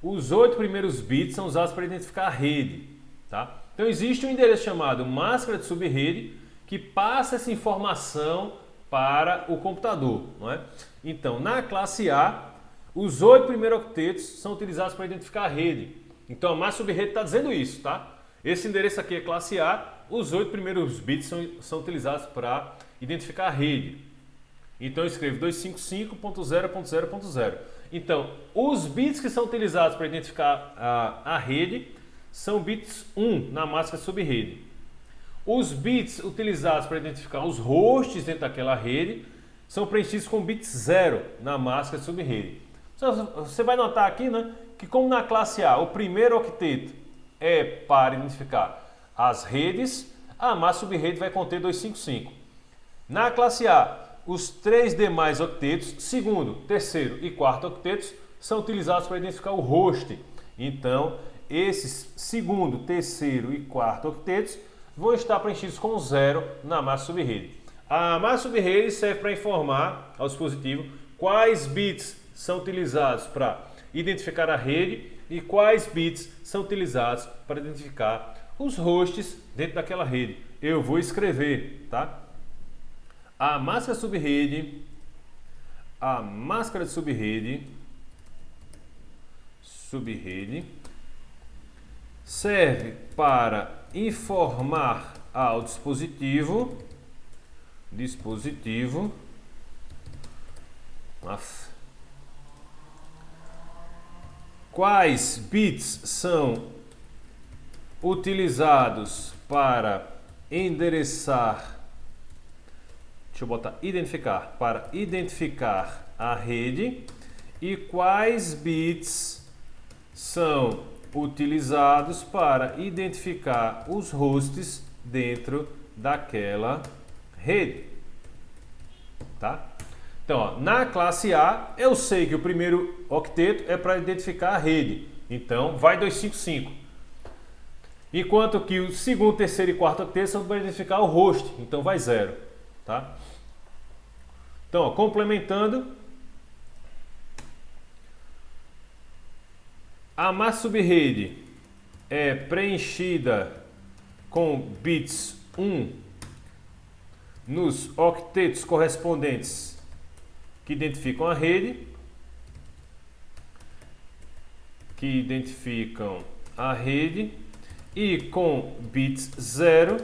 os 8 primeiros bits são usados para identificar a rede. Tá? Então, existe um endereço chamado máscara de subrede que passa essa informação para o computador. Não é? Então, na classe A, os 8 primeiros octetos são utilizados para identificar a rede. Então, a máscara subrede está dizendo isso. Tá? Esse endereço aqui é classe A, os 8 primeiros bits são utilizados para identificar a rede. Então, eu escrevo 255.0.0.0. Então, os bits que são utilizados para identificar a rede são bits 1 na máscara subrede. Os bits utilizados para identificar os hosts dentro daquela rede são preenchidos com bits 0 na máscara subrede. Você vai notar aqui, né, que como na classe A o primeiro octeto é para identificar as redes, a máscara subrede vai conter 255. Na classe A, os 3 demais octetos, segundo, terceiro e quarto octetos, são utilizados para identificar o host. Então, esses segundo, terceiro e quarto octetos vão estar preenchidos com 0 na massa subrede. A massa subrede serve para informar ao dispositivo quais bits são utilizados para identificar a rede e quais bits são utilizados para identificar os hosts dentro daquela rede. Eu vou escrever, tá? A máscara de subrede serve para informar ao dispositivo quais bits são utilizados para identificar a rede e quais bits são utilizados para identificar os hosts dentro daquela rede. Tá? Então, ó, na classe A, eu sei que o primeiro octeto é para identificar a rede. Então, vai 255. Enquanto que o segundo, terceiro e quarto octeto são para identificar o host. Então, vai 0. Tá? Então, ó, complementando, a massa subrede é preenchida com bits 1 nos octetos correspondentes que identificam a rede, e com bits 0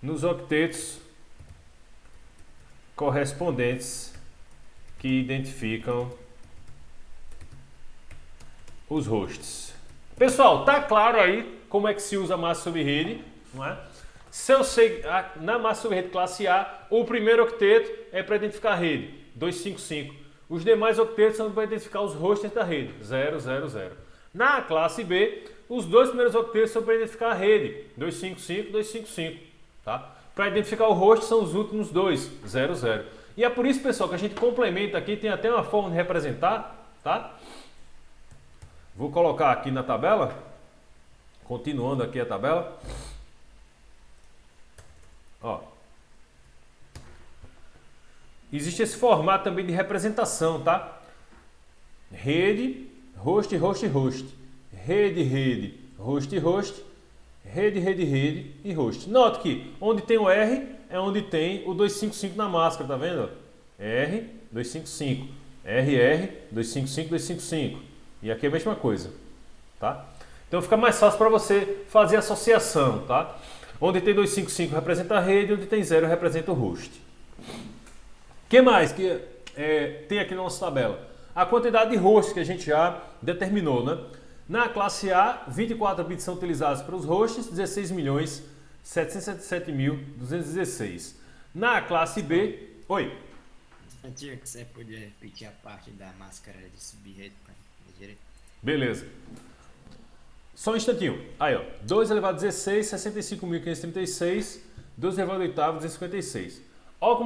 nos octetos correspondentes que identificam os hosts. Pessoal, tá claro aí como é que se usa a massa subrede, não é? Se eu sei, na massa subrede classe A, o primeiro octeto é para identificar a rede, 255. Os demais octetos são para identificar os hosts da rede, 000. Na classe B, os 2 primeiros octetos são para identificar a rede, 255, 255. Tá? Para identificar o host são os últimos 2, 00. E é por isso, pessoal, que a gente complementa aqui, tem até uma forma de representar, tá? Vou colocar aqui na tabela, continuando aqui a tabela. Ó. Existe esse formato também de representação, tá? Rede, host, host, host. Rede, rede, host, host. Rede, rede, rede e host. Note que onde tem o R é onde tem o 255 na máscara, tá vendo? R, 255. RR, 255, 255. E aqui é a mesma coisa, tá? Então fica mais fácil para você fazer associação, tá? Onde tem 255 representa a rede, onde tem 0 representa o host. O que mais que tem aqui na nossa tabela? A quantidade de hosts que a gente já determinou, né? Na classe A, 24 bits são utilizados para os hosts, 16.777.216. Na classe B... Oi? Antes que você podia repetir a parte da máscara de subrede para direito. Beleza. Só um instantinho. Aí, ó. 2 elevado a 16, 65.536. 2 elevado ao oitavo, 256. Olha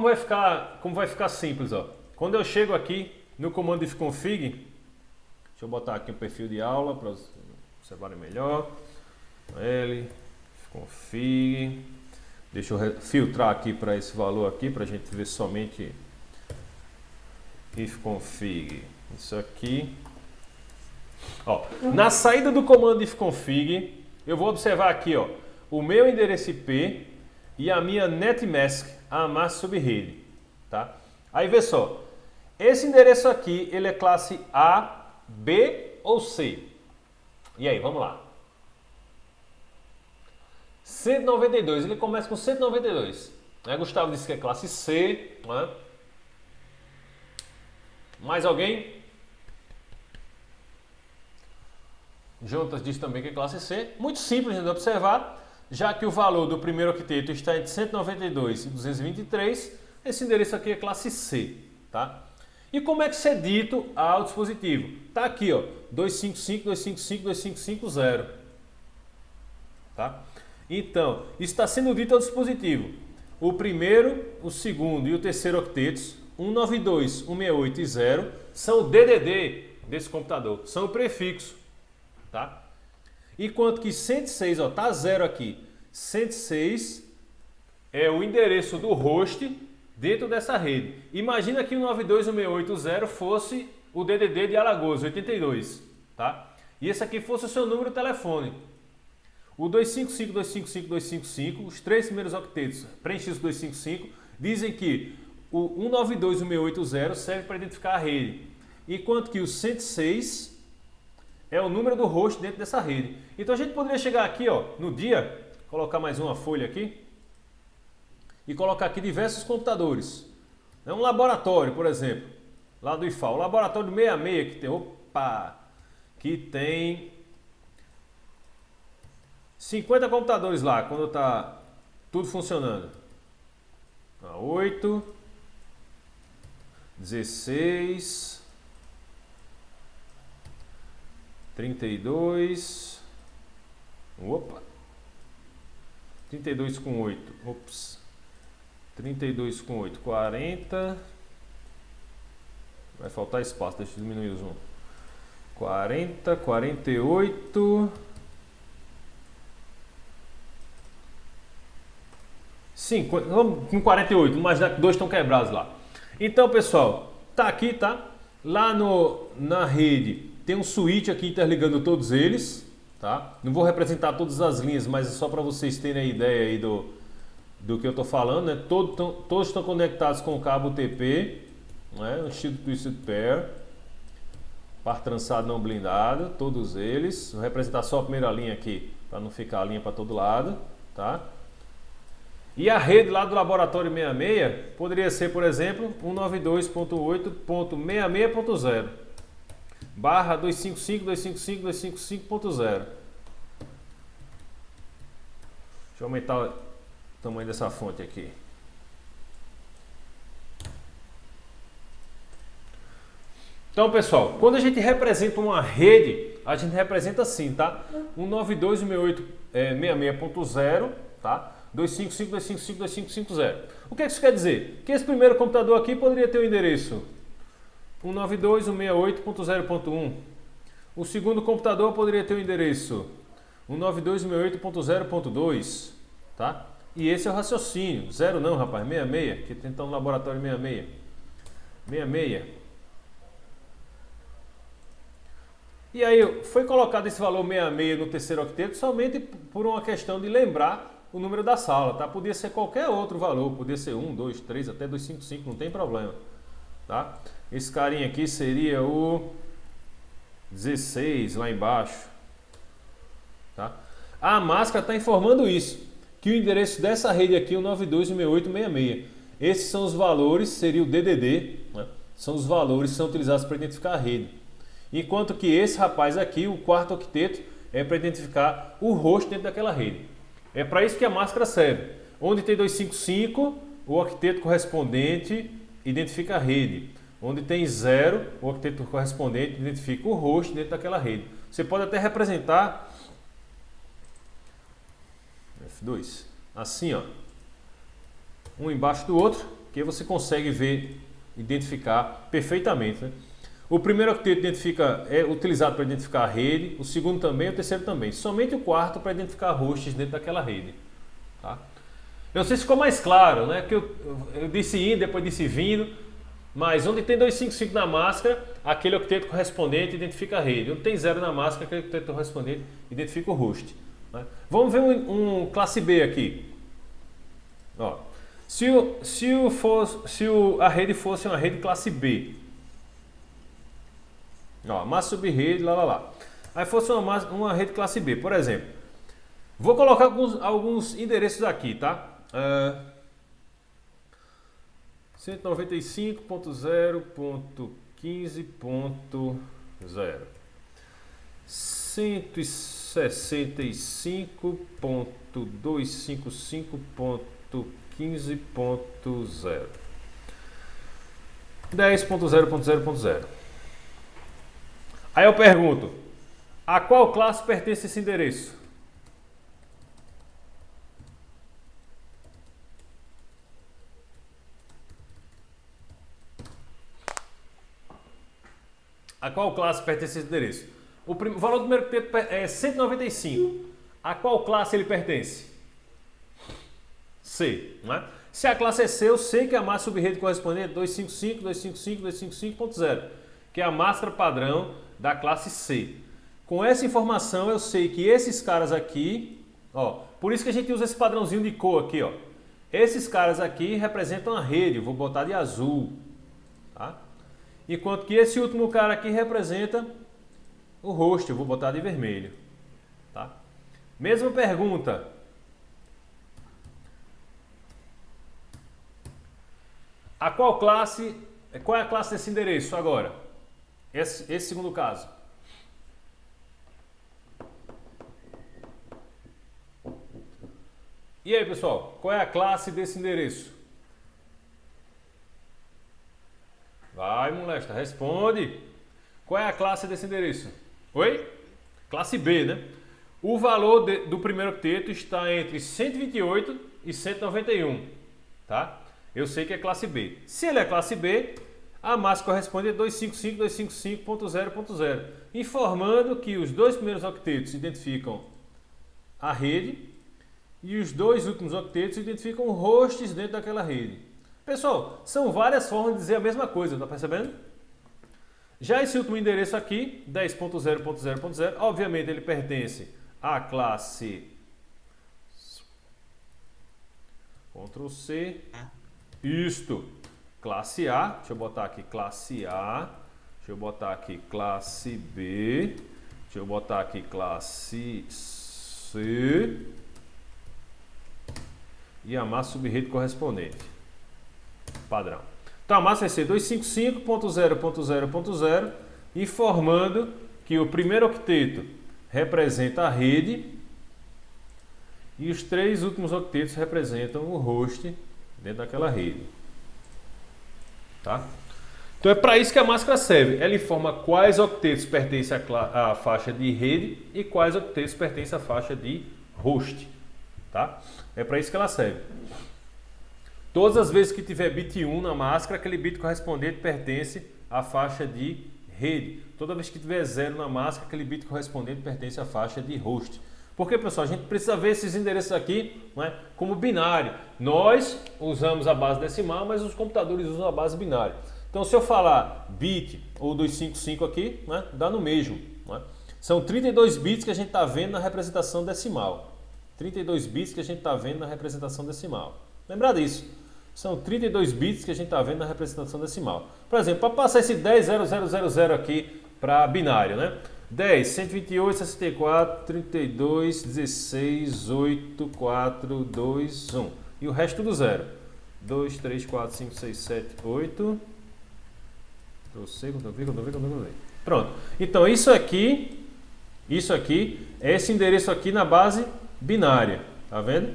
como vai ficar simples, ó. Quando eu chego aqui no comando ifconfig, deixa eu botar aqui um perfil de aula para vocês observarem melhor. L, ifconfig. Deixa eu filtrar aqui para esse valor aqui, para a gente ver somente ifconfig. Isso aqui. Ó, na saída do comando ifconfig, eu vou observar aqui, ó, o meu endereço IP e a minha netmask, a massa subrede, tá? Aí vê só, esse endereço aqui, ele é classe A, B ou C? E aí, vamos lá. 192, ele começa com 192. Né? Gustavo disse que é classe C, né? Mais alguém? Jonas disse também que é classe C. Muito simples de observar, já que o valor do primeiro octeto está entre 192 e 223, esse endereço aqui é classe C, tá? E como é que isso é dito ao dispositivo? Tá aqui, ó, 255.255.255.0, tá? Então, isso está sendo dito ao dispositivo. O primeiro, o segundo e o terceiro octetos, 192, 168 e 0, são o DDD desse computador, são o prefixo. Tá? Enquanto que 106, ó, tá 0 aqui. 106 é o endereço do host dentro dessa rede. Imagina que o 92168.0 fosse o DDD de Alagoas, 82, tá? E esse aqui fosse o seu número de telefone. O 255.255.255, os três primeiros octetos preenchidos 255, dizem que o 192.168.0 serve para identificar a rede. Enquanto que o 106 é o número do host dentro dessa rede. Então a gente poderia chegar aqui, ó, no dia, colocar mais uma folha aqui e colocar aqui diversos computadores. É um laboratório, por exemplo, lá do IFAL, o laboratório do 66 que tem 50 computadores lá quando está tudo funcionando. 8, 16, 32, opa, 32 com 8, ops, 32 com 8, 40, vai faltar espaço, deixa eu diminuir o zoom, 40, 48, 50, vamos com 48, mas dois estão quebrados lá. Então, pessoal, tá aqui, tá? Lá na rede tem um switch aqui interligando todos eles, tá? Não vou representar todas as linhas, mas é só para vocês terem a ideia aí do que eu estou falando, né? Todos estão conectados com o cabo UTP, né? Um estilo Twisted Pair, par trançado não blindado, todos eles. Vou representar só a primeira linha aqui, para não ficar a linha para todo lado, tá? E a rede lá do laboratório 66 poderia ser, por exemplo, 192.8.66.0 barra 255.255.255.0. Deixa eu aumentar o tamanho dessa fonte aqui. Então, pessoal, quando a gente representa uma rede, a gente representa assim, tá? 192.168.66.0, tá? 255.255.255.0. O que isso quer dizer? Que esse primeiro computador aqui poderia ter o endereço 192.168.0.1. O segundo computador poderia ter o endereço 192.168.0.2, tá? E esse é o raciocínio. 0 não, rapaz, 66, que tem então no laboratório 66. 66. E aí foi colocado esse valor 66 no terceiro octeto somente por uma questão de lembrar o número da sala, tá? Podia ser qualquer outro valor, podia ser 1, 2, 3, até 255, não tem problema, tá? Esse carinha aqui seria o 16 lá embaixo, tá? A máscara está informando isso, que o endereço dessa rede aqui é o 92.168.66. Esses são os valores, seria o DDD, né? São os valores que são utilizados para identificar a rede. Enquanto que esse rapaz aqui, o quarto octeto, é para identificar o host dentro daquela rede. É para isso que a máscara serve. Onde tem 255, o octeto correspondente identifica a rede. Onde tem 0, o octeto correspondente identifica o host dentro daquela rede. Você pode até representar F2. Assim, ó. Um embaixo do outro, que você consegue ver, identificar perfeitamente, né? O primeiro octeto é utilizado para identificar a rede, o segundo também, o terceiro também. Somente o quarto para identificar hosts dentro daquela rede. Tá? Eu não sei se ficou mais claro, né? Que eu disse indo, depois disse vindo, mas onde tem 255 na máscara, aquele octeto correspondente identifica a rede. Onde tem 0 na máscara, aquele octeto correspondente identifica o host. Né? Vamos ver um classe B aqui. Ó, a rede fosse uma rede classe B, ó, massa subrede, lá. Aí fosse uma rede classe B, por exemplo. Vou colocar alguns endereços aqui, tá? 195.0.15.0 165.255.15.0 10.0.0.0. Aí eu pergunto, a qual classe pertence esse endereço? A qual classe pertence esse endereço? O valor do primeiro octeto é 195. A qual classe ele pertence? C, não é? Se a classe é C, eu sei que a massa subrede correspondente é 255, 255, 255.0, que é a máscara padrão da classe C. Com essa informação, eu sei que esses caras aqui, ó, por isso que a gente usa esse padrãozinho de cor aqui, ó. Esses caras aqui representam a rede, eu vou botar de azul, tá? Enquanto que esse último cara aqui representa o host, eu vou botar de vermelho, tá? Mesma pergunta. Qual é a classe desse endereço agora? Esse segundo caso. E aí, pessoal, qual é a classe desse endereço? Vai, molesta, responde. Qual é a classe desse endereço? Oi? Classe B, né? O valor do primeiro octeto está entre 128 e 191, tá? Eu sei que é classe B. Se ele é classe B, a massa corresponde a 255, 255.0.0, informando que os dois primeiros octetos identificam a rede e os dois últimos octetos identificam hosts dentro daquela rede. Pessoal, são várias formas de dizer a mesma coisa, tá percebendo? Já esse último endereço aqui, 10.0.0.0, obviamente ele pertence à classe Ctrl C, isto, classe A, deixa eu botar aqui classe A, deixa eu botar aqui classe B, deixa eu botar aqui classe C e a massa subrede correspondente, padrão. Então a massa vai ser 255.0.0.0, informando que o primeiro octeto representa a rede e os três últimos octetos representam o host dentro daquela rede. Tá? Então é para isso que a máscara serve. Ela informa quais octetos pertencem à faixa de rede e quais octetos pertencem à faixa de host. Tá? É para isso que ela serve. Todas as vezes que tiver bit 1 na máscara, aquele bit correspondente pertence à faixa de rede. Toda vez que tiver 0 na máscara, aquele bit correspondente pertence à faixa de host. Porque, pessoal, a gente precisa ver esses endereços aqui, não é, como binário. Nós usamos a base decimal, mas os computadores usam a base binária. Então, se eu falar bit ou 255 aqui, né, dá no mesmo. Não é? São 32 bits que a gente está vendo na representação decimal. 32 bits que a gente está vendo na representação decimal. Lembrar disso. São 32 bits que a gente está vendo na representação decimal. Por exemplo, para passar esse 10.0000 aqui para binário, né? 10, 128, 64, 32, 16, 8, 4, 2, 1. E o resto tudo zero. 2, 3, 4, 5, 6, 7, 8. Pronto. Então isso aqui é esse endereço aqui na base binária. Tá vendo?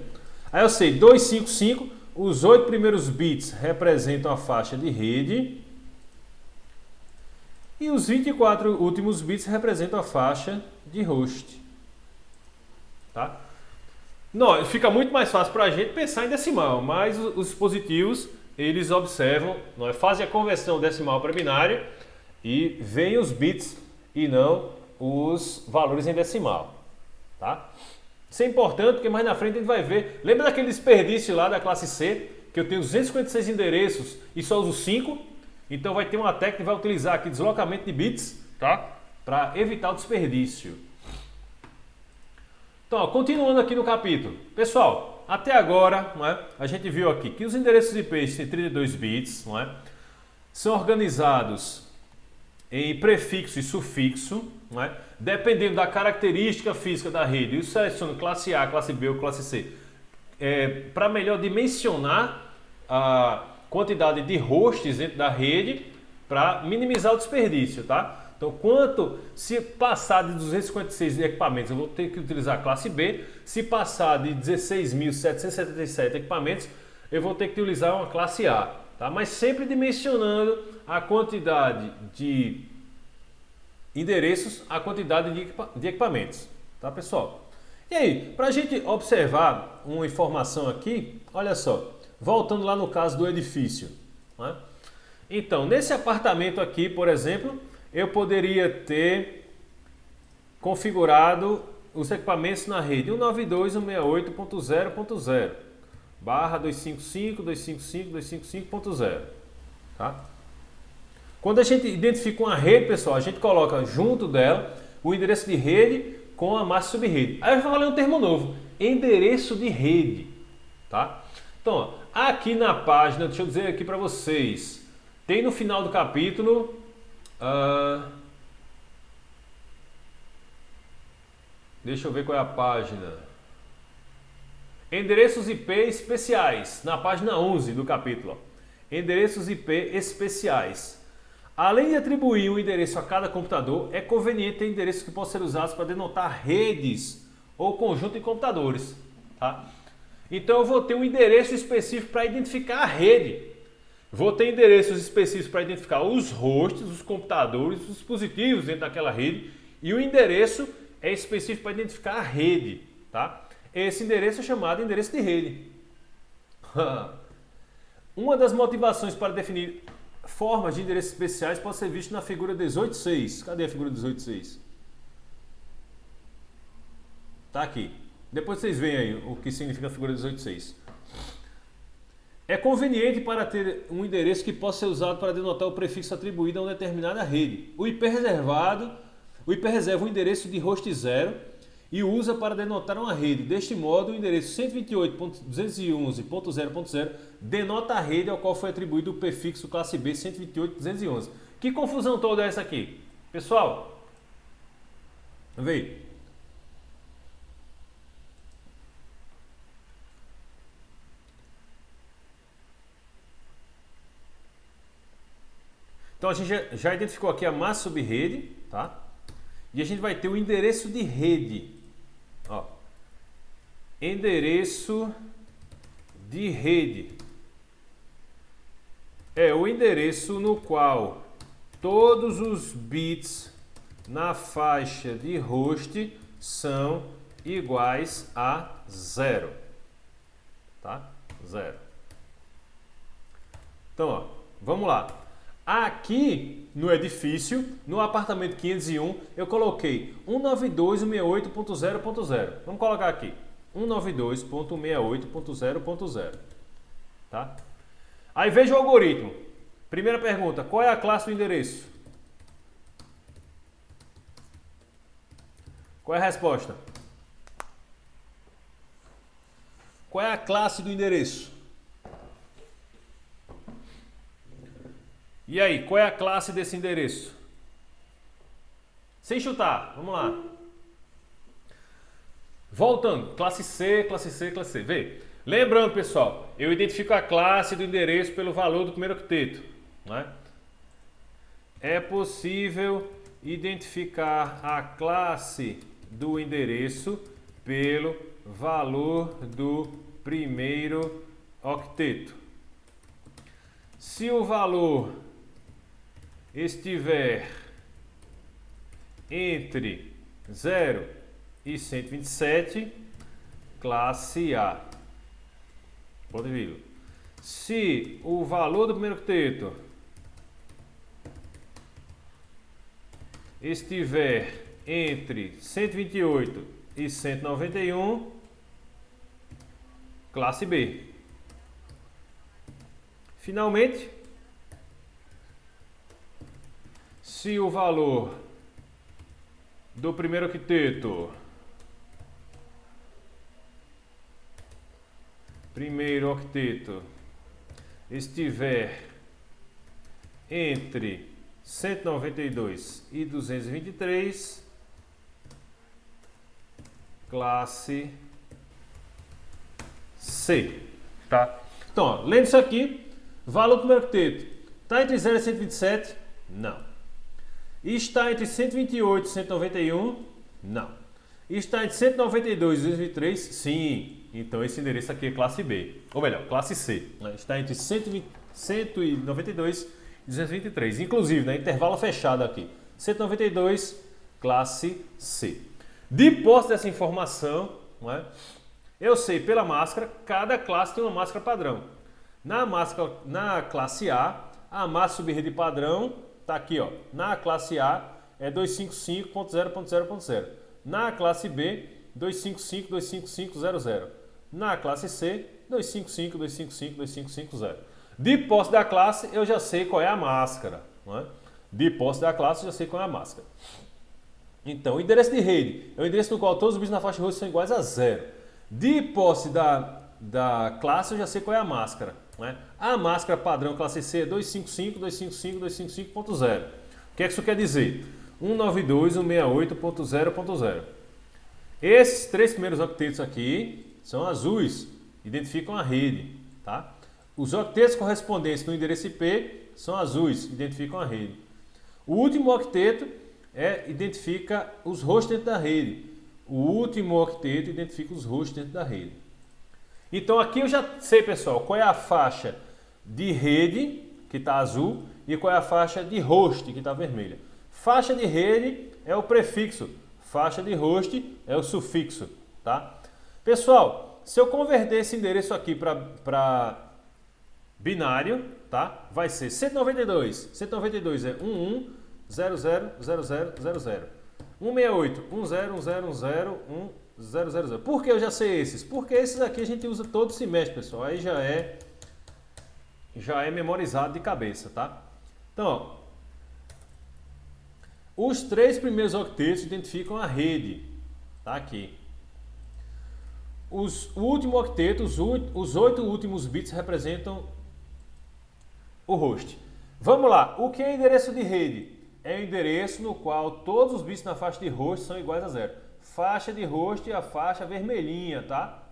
Aí eu sei, 255, os 8 primeiros bits representam a faixa de rede. E os 24 últimos bits representam a faixa de host. Tá? Não, fica muito mais fácil para a gente pensar em decimal, mas os dispositivos, eles observam, nós fazem a conversão decimal para binário e veem os bits e não os valores em decimal, tá? Isso é importante porque mais na frente a gente vai ver. Lembra daquele desperdício lá da classe C, que eu tenho 256 endereços e só uso 5? Então vai ter uma técnica que vai utilizar aqui deslocamento de bits, tá? Para evitar o desperdício. Então, ó, continuando aqui no capítulo. Pessoal, até agora, não é, a gente viu aqui que os endereços IP têm 32 bits, não é, são organizados em prefixo e sufixo, não é, dependendo da característica física da rede. Eu seleciono classe A, classe B ou classe C para melhor dimensionar a quantidade de hosts dentro da rede para minimizar o desperdício, tá? Então, se passar de 256 equipamentos, eu vou ter que utilizar a classe B. Se passar de 16.777 equipamentos, eu vou ter que utilizar uma classe A, tá? Mas sempre dimensionando a quantidade de endereços, a quantidade de equipamentos, tá, pessoal? E aí, para a gente observar uma informação aqui, olha só, voltando lá no caso do edifício, né? Então, nesse apartamento aqui, por exemplo, eu poderia ter configurado os equipamentos na rede 192.168.0.0 barra 255.255.255.0, tá? Quando a gente identifica uma rede, pessoal, a gente coloca junto dela o endereço de rede com a massa subrede. Aí vai valer um termo novo, endereço de rede, tá? Então, ó, aqui na página, deixa eu dizer aqui para vocês, tem no final do capítulo, deixa eu ver qual é a página, endereços IP especiais, na página 11 do capítulo, ó. Endereços IP especiais. Além de atribuir um endereço a cada computador, é conveniente ter endereços que possam ser usados para denotar redes ou conjunto de computadores, tá? Então eu vou ter um endereço específico para identificar a rede. Vou ter endereços específicos para identificar os hosts, os computadores, os dispositivos dentro daquela rede. E o endereço é específico para identificar a rede, tá? Esse endereço é chamado endereço de rede. Uma das motivações para definir formas de endereços especiais pode ser vista na figura 18.6. Cadê a figura 18.6? Tá aqui. Depois vocês veem aí o que significa a figura 18.6. É conveniente para ter um endereço que possa ser usado para denotar o prefixo atribuído a uma determinada rede. O IP reserva um endereço de host 0 e usa para denotar uma rede. Deste modo, o endereço 128.211.0.0 denota a rede ao qual foi atribuído o prefixo classe B 128.211. Que confusão toda é essa aqui? Pessoal, vê. Então a gente já identificou aqui a massa subrede, tá? E a gente vai ter o endereço de rede. Ó. Endereço de rede é o endereço no qual todos os bits na faixa de host são iguais a 0, tá? 0. Então, ó, vamos lá. Aqui no edifício, no apartamento 501, eu coloquei 192.168.0.0. Vamos colocar aqui 192.168.0.0, tá? Aí veja o algoritmo. Primeira pergunta, qual é a classe do endereço? Qual é a resposta? Qual é a classe do endereço? E aí, qual é a classe desse endereço? Sem chutar, vamos lá. Voltando, classe C, classe C, classe C. Vê. Lembrando, pessoal, eu identifico a classe do endereço pelo valor do primeiro octeto, né? É possível identificar a classe do endereço pelo valor do primeiro octeto. Se o valor estiver entre 0 e 127, classe A. Ponto e vírgula. Se o valor do primeiro octeto estiver entre 128 e 191, classe B. Finalmente, se o valor do primeiro octeto estiver entre 192 e 223, classe C, tá? Então, ó, lendo isso aqui, valor do primeiro octeto está entre 0 e 127? Não. Está entre 128 e 191? Não. Está entre 192 e 223? Sim. Então esse endereço aqui é classe B, ou melhor, classe C, né? Está entre 192 e 223, inclusive, né, intervalo fechado aqui, 192, classe C. De posse dessa informação, né, eu sei pela máscara, cada classe tem uma máscara padrão. Na classe A máscara subrede padrão está aqui, ó, na classe A é 255.0.0.0. Na classe B, 255.255.00. Na classe C, 255.255.255.0. De posse da classe, eu já sei qual é a máscara. Não é? De posse da classe, eu já sei qual é a máscara. Então, o endereço de rede é o endereço no qual todos os bits na faixa de host são iguais a 0. De posse da classe, eu já sei qual é a máscara. Não é? A máscara padrão classe C é 255.255.255.0. O que é que isso quer dizer? 192.168.0.0. Esses três primeiros octetos aqui são azuis, identificam a rede. Tá? Os octetos correspondentes no endereço IP são azuis, identificam a rede. O último octeto identifica os hosts dentro da rede. O último octeto identifica os hosts dentro da rede. Então aqui eu já sei, pessoal, qual é a faixa de rede, que está azul, e qual é a faixa de host, que está vermelha. Faixa de rede é o prefixo, faixa de host é o sufixo. Tá? Pessoal, se eu converter esse endereço aqui para binário, tá? Vai ser 192. 192 é 11000000. 168 1010101000. Por que eu já sei esses? Porque esses aqui a gente usa todo semestre, pessoal. Aí já é memorizado de cabeça, tá? Então, ó, os três primeiros octetos identificam a rede, tá aqui. O último octeto, os 8 últimos bits representam o host. Vamos lá, o que é endereço de rede? É o endereço no qual todos os bits na faixa de host são iguais a 0. Faixa de host é a faixa vermelhinha, tá?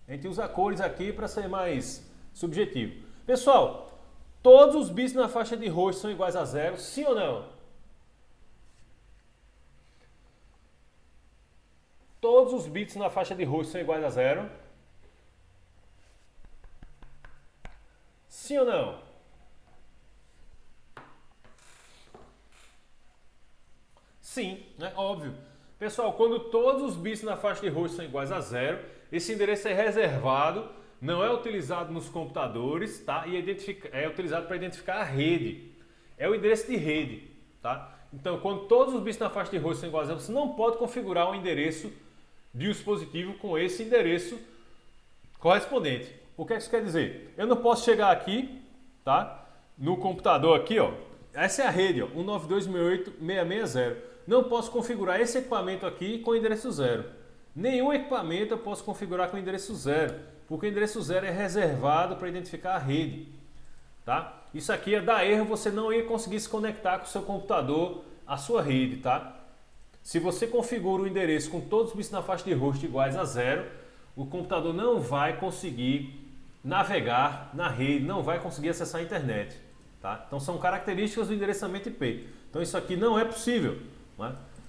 A gente usa cores aqui para ser mais subjetivo. Pessoal, todos os bits na faixa de host são iguais a 0, sim ou não? Todos os bits na faixa de host são iguais a 0? Sim ou não? Sim, né? Óbvio. Pessoal, quando todos os bits na faixa de host são iguais a 0, esse endereço é reservado, não é utilizado nos computadores, tá? E é utilizado para identificar a rede. É o endereço de rede, tá? Então, quando todos os bits na faixa de host são iguais a 0, você não pode configurar um endereço de um dispositivo com esse endereço correspondente. O que é que isso quer dizer? Eu não posso chegar aqui, tá? No computador aqui, ó. Essa é a rede, ó, 192.168.160. Não posso configurar esse equipamento aqui com endereço 0. Nenhum equipamento eu posso configurar com endereço 0, porque o endereço 0 é reservado para identificar a rede. Tá? Isso aqui ia dar erro, você não ia conseguir se conectar com o seu computador à sua rede. Tá? Se você configura o endereço com todos os bits na faixa de host iguais a 0, o computador não vai conseguir navegar na rede, não vai conseguir acessar a internet. Tá? Então são características do endereçamento IP. Então isso aqui não é possível.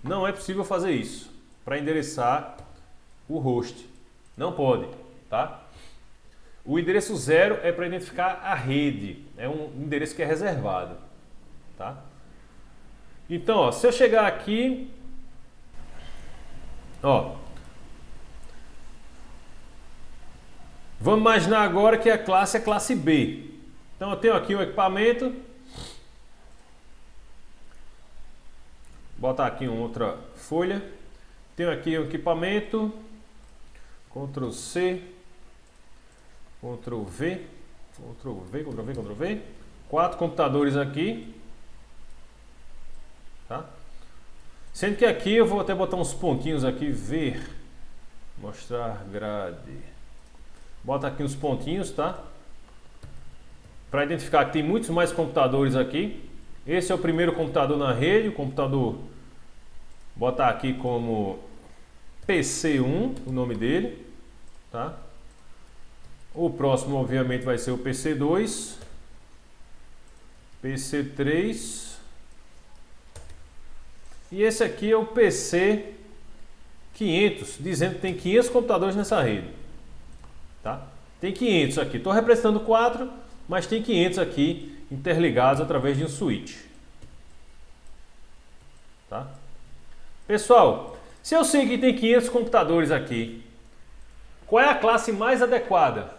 Não é possível fazer isso para endereçar o host. Não pode. Tá? O endereço 0 é para identificar a rede. É um endereço que é reservado. Tá? Então, ó, se eu chegar aqui, ó, Vamos imaginar agora que a classe é classe B. Então eu tenho aqui um equipamento. Vou botar aqui uma outra folha. Tenho aqui um equipamento. Ctrl C. Ctrl V. Ctrl V, Ctrl V, Ctrl V. 4 computadores aqui. Tá? Sendo que aqui eu vou até botar uns pontinhos aqui. Ver. Mostrar grade. Bota aqui uns pontinhos, tá? Para identificar que tem muitos mais computadores aqui. Esse é o primeiro computador na rede. O computador, botar aqui como PC1, o nome dele, tá? O próximo, obviamente, vai ser o PC2, PC3 e esse aqui é o PC500, dizendo que tem 500 computadores nessa rede. Tá? Tem 500 aqui, estou representando 4, mas tem 500 aqui interligados através de um switch. Tá? Pessoal, se eu sei que tem 500 computadores aqui, qual é a classe mais adequada?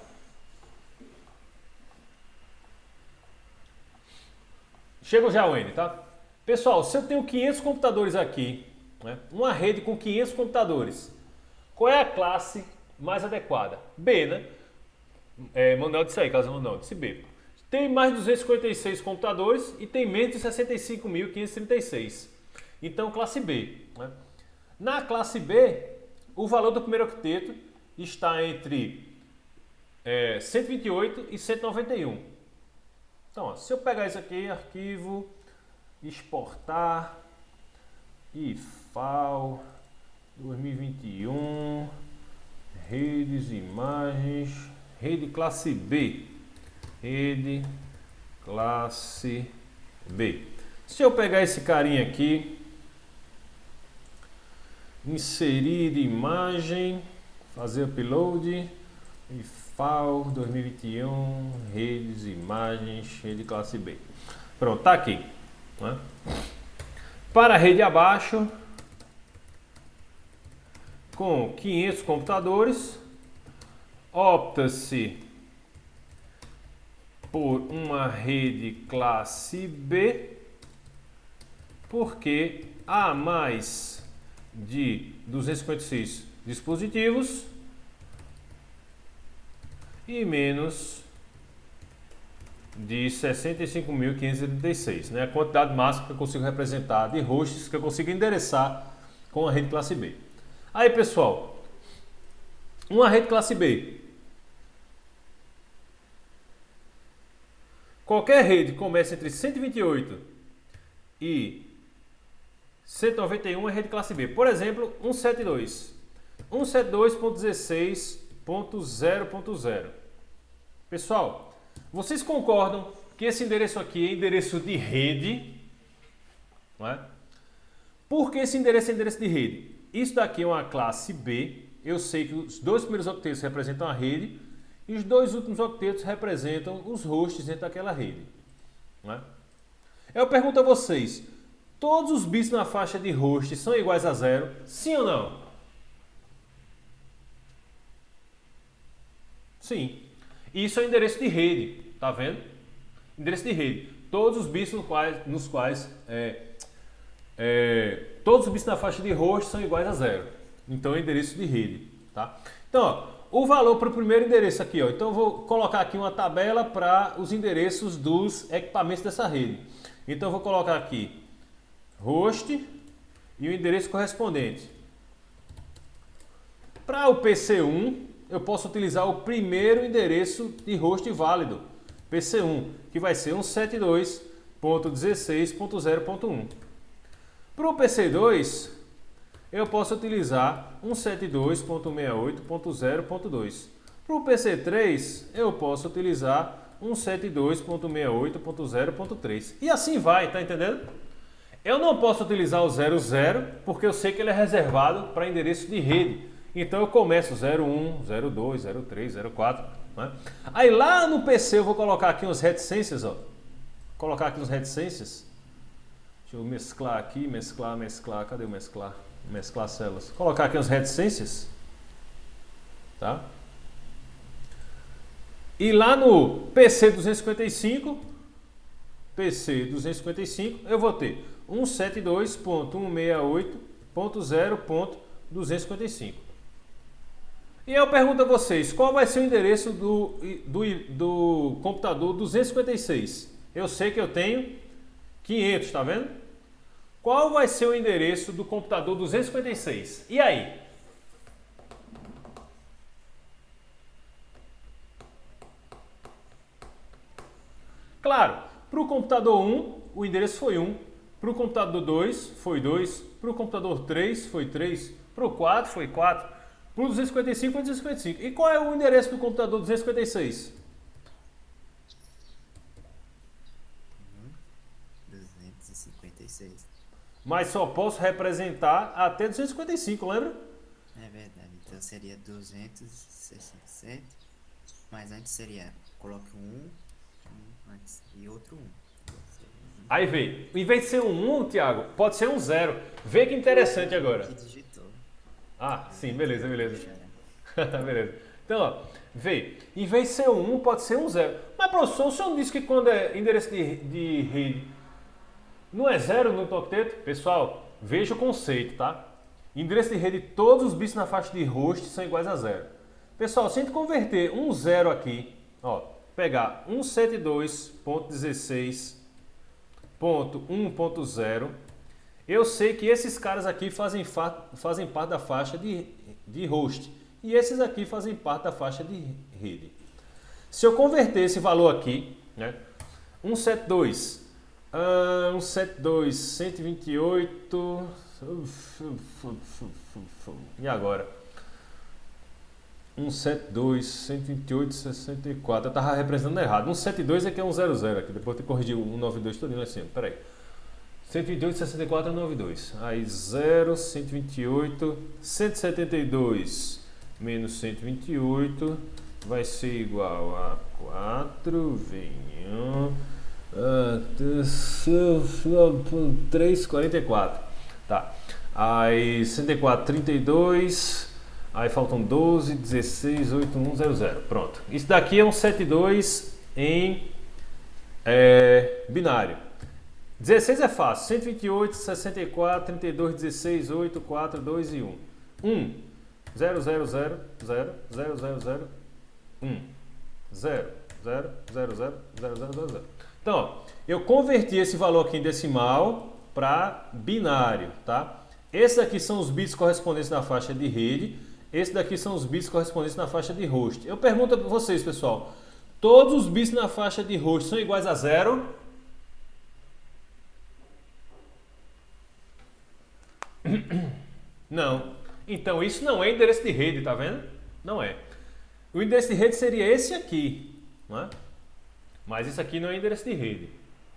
Chega já, Wendy, tá? Pessoal, se eu tenho 500 computadores aqui, né, uma rede com 500 computadores, qual é a classe mais adequada? B, né? Manuel disse aí, caso Manuel disse B. Tem mais de 256 computadores e tem menos de 65.536. Então, classe B. Né? Na classe B, o valor do primeiro octeto está entre 128 e 191. Então, ó, se eu pegar isso aqui, arquivo, exportar, IFAL 2021... redes, imagens, rede classe B, rede classe B. Se eu pegar esse carinha aqui, inserir imagem, fazer upload, IFAL 2021, redes, imagens, rede classe B. Pronto, tá aqui. Né? Para a rede abaixo, com 500 computadores, opta-se por uma rede classe B, porque há mais de 256 dispositivos e menos de 65.536, né? A quantidade máxima que eu consigo representar de hosts que eu consigo endereçar com a rede classe B. Aí, pessoal, uma rede classe B. Qualquer rede que comece entre 128 e 191 é rede classe B. Por exemplo, 172. 172.16.0.0. Pessoal, vocês concordam que esse endereço aqui é endereço de rede? Não é? Por que esse endereço é endereço de rede? Isso daqui é uma classe B. Eu sei que os dois primeiros octetos representam a rede e os dois últimos octetos representam os hosts dentro daquela rede. Não é? Eu pergunto a vocês, todos os bits na faixa de host são iguais a 0? Sim ou não? Sim. Isso é endereço de rede, tá vendo? Endereço de rede. Todos os bits nos quais todos os bits na faixa de host são iguais a 0. Então é endereço de rede, tá? Então, ó, o valor para o primeiro endereço aqui, ó. Então eu vou colocar aqui uma tabela para os endereços dos equipamentos dessa rede. Então eu vou colocar aqui host e o endereço correspondente. Para o PC1, eu posso utilizar o primeiro endereço de host válido, PC1, que vai ser 172.16.0.1. Para o PC2, eu posso utilizar 172.68.0.2. Para o PC3, eu posso utilizar 172.68.0.3. E assim vai, tá entendendo? Eu não posso utilizar o 00 porque eu sei que ele é reservado para endereço de rede. Então eu começo 01, 02, 03, 04. Né? Aí lá no PC eu vou colocar aqui uns reticências, ó. Colocar aqui uns reticências. Deixa eu mesclar aqui, mesclar. Cadê o mesclar? Mesclar células. Colocar aqui uns reticências. Tá? E lá no PC255, eu vou ter 172.168.0.255. E eu pergunto a vocês, qual vai ser o endereço do computador 256? Eu sei que eu tenho 500, tá vendo? Qual vai ser o endereço do computador 256? E aí? Claro, para o computador 1, o endereço foi 1. Para o computador 2, foi 2. Para o computador 3, foi 3. Para o 4, foi 4. Para o 255, foi 255. E qual é o endereço do computador 256? 256. Mas só posso representar até 255, lembra? É verdade. Então seria 267. Mas antes seria, coloque um antes e outro 1. Aí vê, em vez de ser um 1, Thiago, pode ser um 0. Vê que interessante agora. Que digitou. Ah, sim, beleza. Beleza. Então, ó, vê, em vez de ser um 1, pode ser um 0. Mas, professor, o senhor não disse que quando é endereço de rede não é 0 no octeto? Pessoal, veja o conceito, tá? Endereço de rede, todos os bits na faixa de host são iguais a 0. Pessoal, se a gente converter um 0 aqui, ó, pegar 172.16.1.0, eu sei que esses caras aqui fazem parte da faixa de host e esses aqui fazem parte da faixa de rede. Se eu converter esse valor aqui, né, 128, e agora? 128, 64, eu estava representando errado. 172 é que é 100 aqui, depois eu corrigi o 192 todinho assim, peraí. 128, 64 é 92. Aí 0, 128, 172 menos 128 vai ser igual a 4, venham, 3, 44. Tá. Aí 64, 32, aí faltam 12, 16, 8, 1, 0, 0. Pronto. Isso daqui é um 72 em binário. 16 é fácil, 128, 64, 32, 16, 8, 4, 2 e 1. 1, 0, 0, 0, 0, 0, 0, 0, 1, 0, 0, 0, 0, 0, 0, 0, 0. Então, ó, eu converti esse valor aqui em decimal para binário, tá? Esses aqui são os bits correspondentes na faixa de rede, esse daqui são os bits correspondentes na faixa de host. Eu pergunto para vocês, pessoal, todos os bits na faixa de host são iguais a 0? Não. Então isso não é endereço de rede, tá vendo? Não é. O endereço de rede seria esse aqui, não é? Mas isso aqui não é endereço de rede.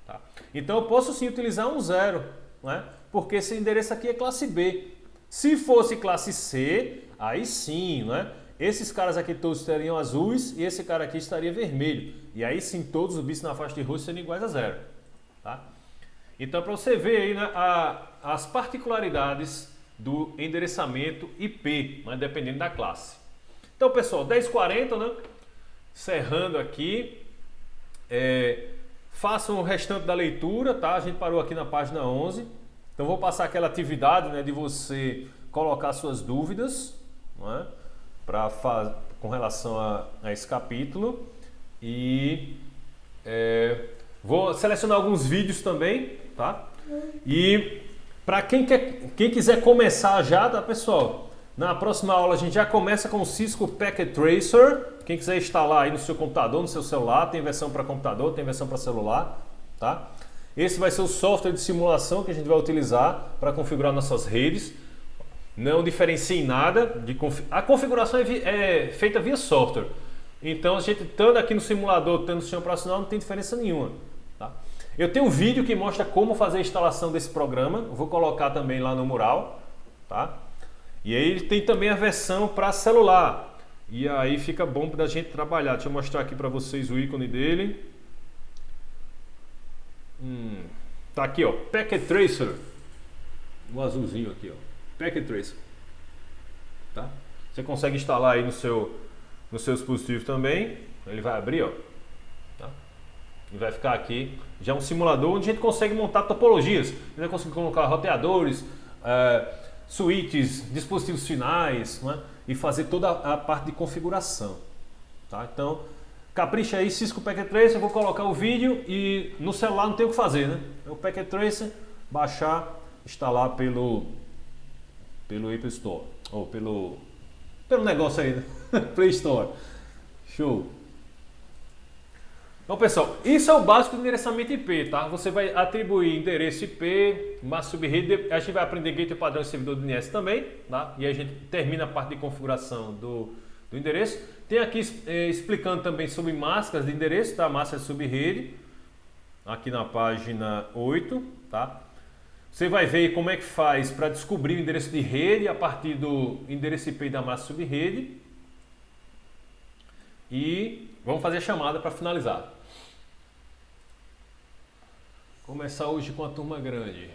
Tá? Então eu posso sim utilizar um 0, não é? Porque esse endereço aqui é classe B. Se fosse classe C, aí sim, não é? Esses caras aqui todos estariam azuis e esse cara aqui estaria vermelho. E aí sim todos os bits na faixa de host seriam iguais a 0. Tá? Então, para você ver aí, né, as particularidades do endereçamento IP, né, dependendo da classe. Então, pessoal, 10h40, né? Encerrando aqui. Façam o restante da leitura, tá? A gente parou aqui na página 11. Então, vou passar aquela atividade, né, de você colocar suas dúvidas, né, com relação a esse capítulo. E vou selecionar alguns vídeos também, tá? E para quem quiser começar já, tá, pessoal? Na próxima aula a gente já começa com o Cisco Packet Tracer. Quem quiser instalar aí no seu computador, no seu celular, tem versão para computador, tem versão para celular, tá? Esse vai ser o software de simulação que a gente vai utilizar para configurar nossas redes. Não diferencia em nada. A configuração é feita via software. Então, a gente estando aqui no simulador, estando no sistema operacional, não tem diferença nenhuma. Tá? Eu tenho um vídeo que mostra como fazer a instalação desse programa. Eu vou colocar também lá no mural. Tá? E aí tem também a versão para celular. E aí fica bom para a gente trabalhar. Deixa eu mostrar aqui para vocês o ícone dele. Tá aqui, ó, Packet Tracer. O azulzinho aqui, ó. Packet Tracer. Tá? Você consegue instalar aí no seu dispositivo também. Ele vai abrir, ó. Tá? E vai ficar aqui já um simulador onde a gente consegue montar topologias. A gente vai conseguir colocar roteadores, switches, dispositivos finais, né? E fazer toda a parte de configuração. Tá? Então, capricha aí, Cisco Packet Tracer, eu vou colocar o vídeo e no celular não tem o que fazer, né? É o Packet Tracer, baixar, instalar pelo Apple Store, ou pelo negócio aí, né? Play Store. Show! Então, pessoal, isso é o básico do endereçamento IP, tá? Você vai atribuir endereço IP, massa subrede, a gente vai aprender gateway padrão e servidor DNS também, tá? E a gente termina a parte de configuração do endereço. Tem aqui explicando também sobre máscaras de endereço, tá? Máscara de subrede, aqui na página 8, tá? Você vai ver como é que faz para descobrir o endereço de rede a partir do endereço IP da massa subrede. E vamos fazer a chamada para finalizar. Começar hoje com a turma grande.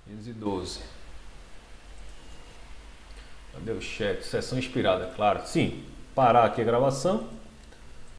512. Cadê o chat? Sessão inspirada, claro. Sim, parar aqui a gravação.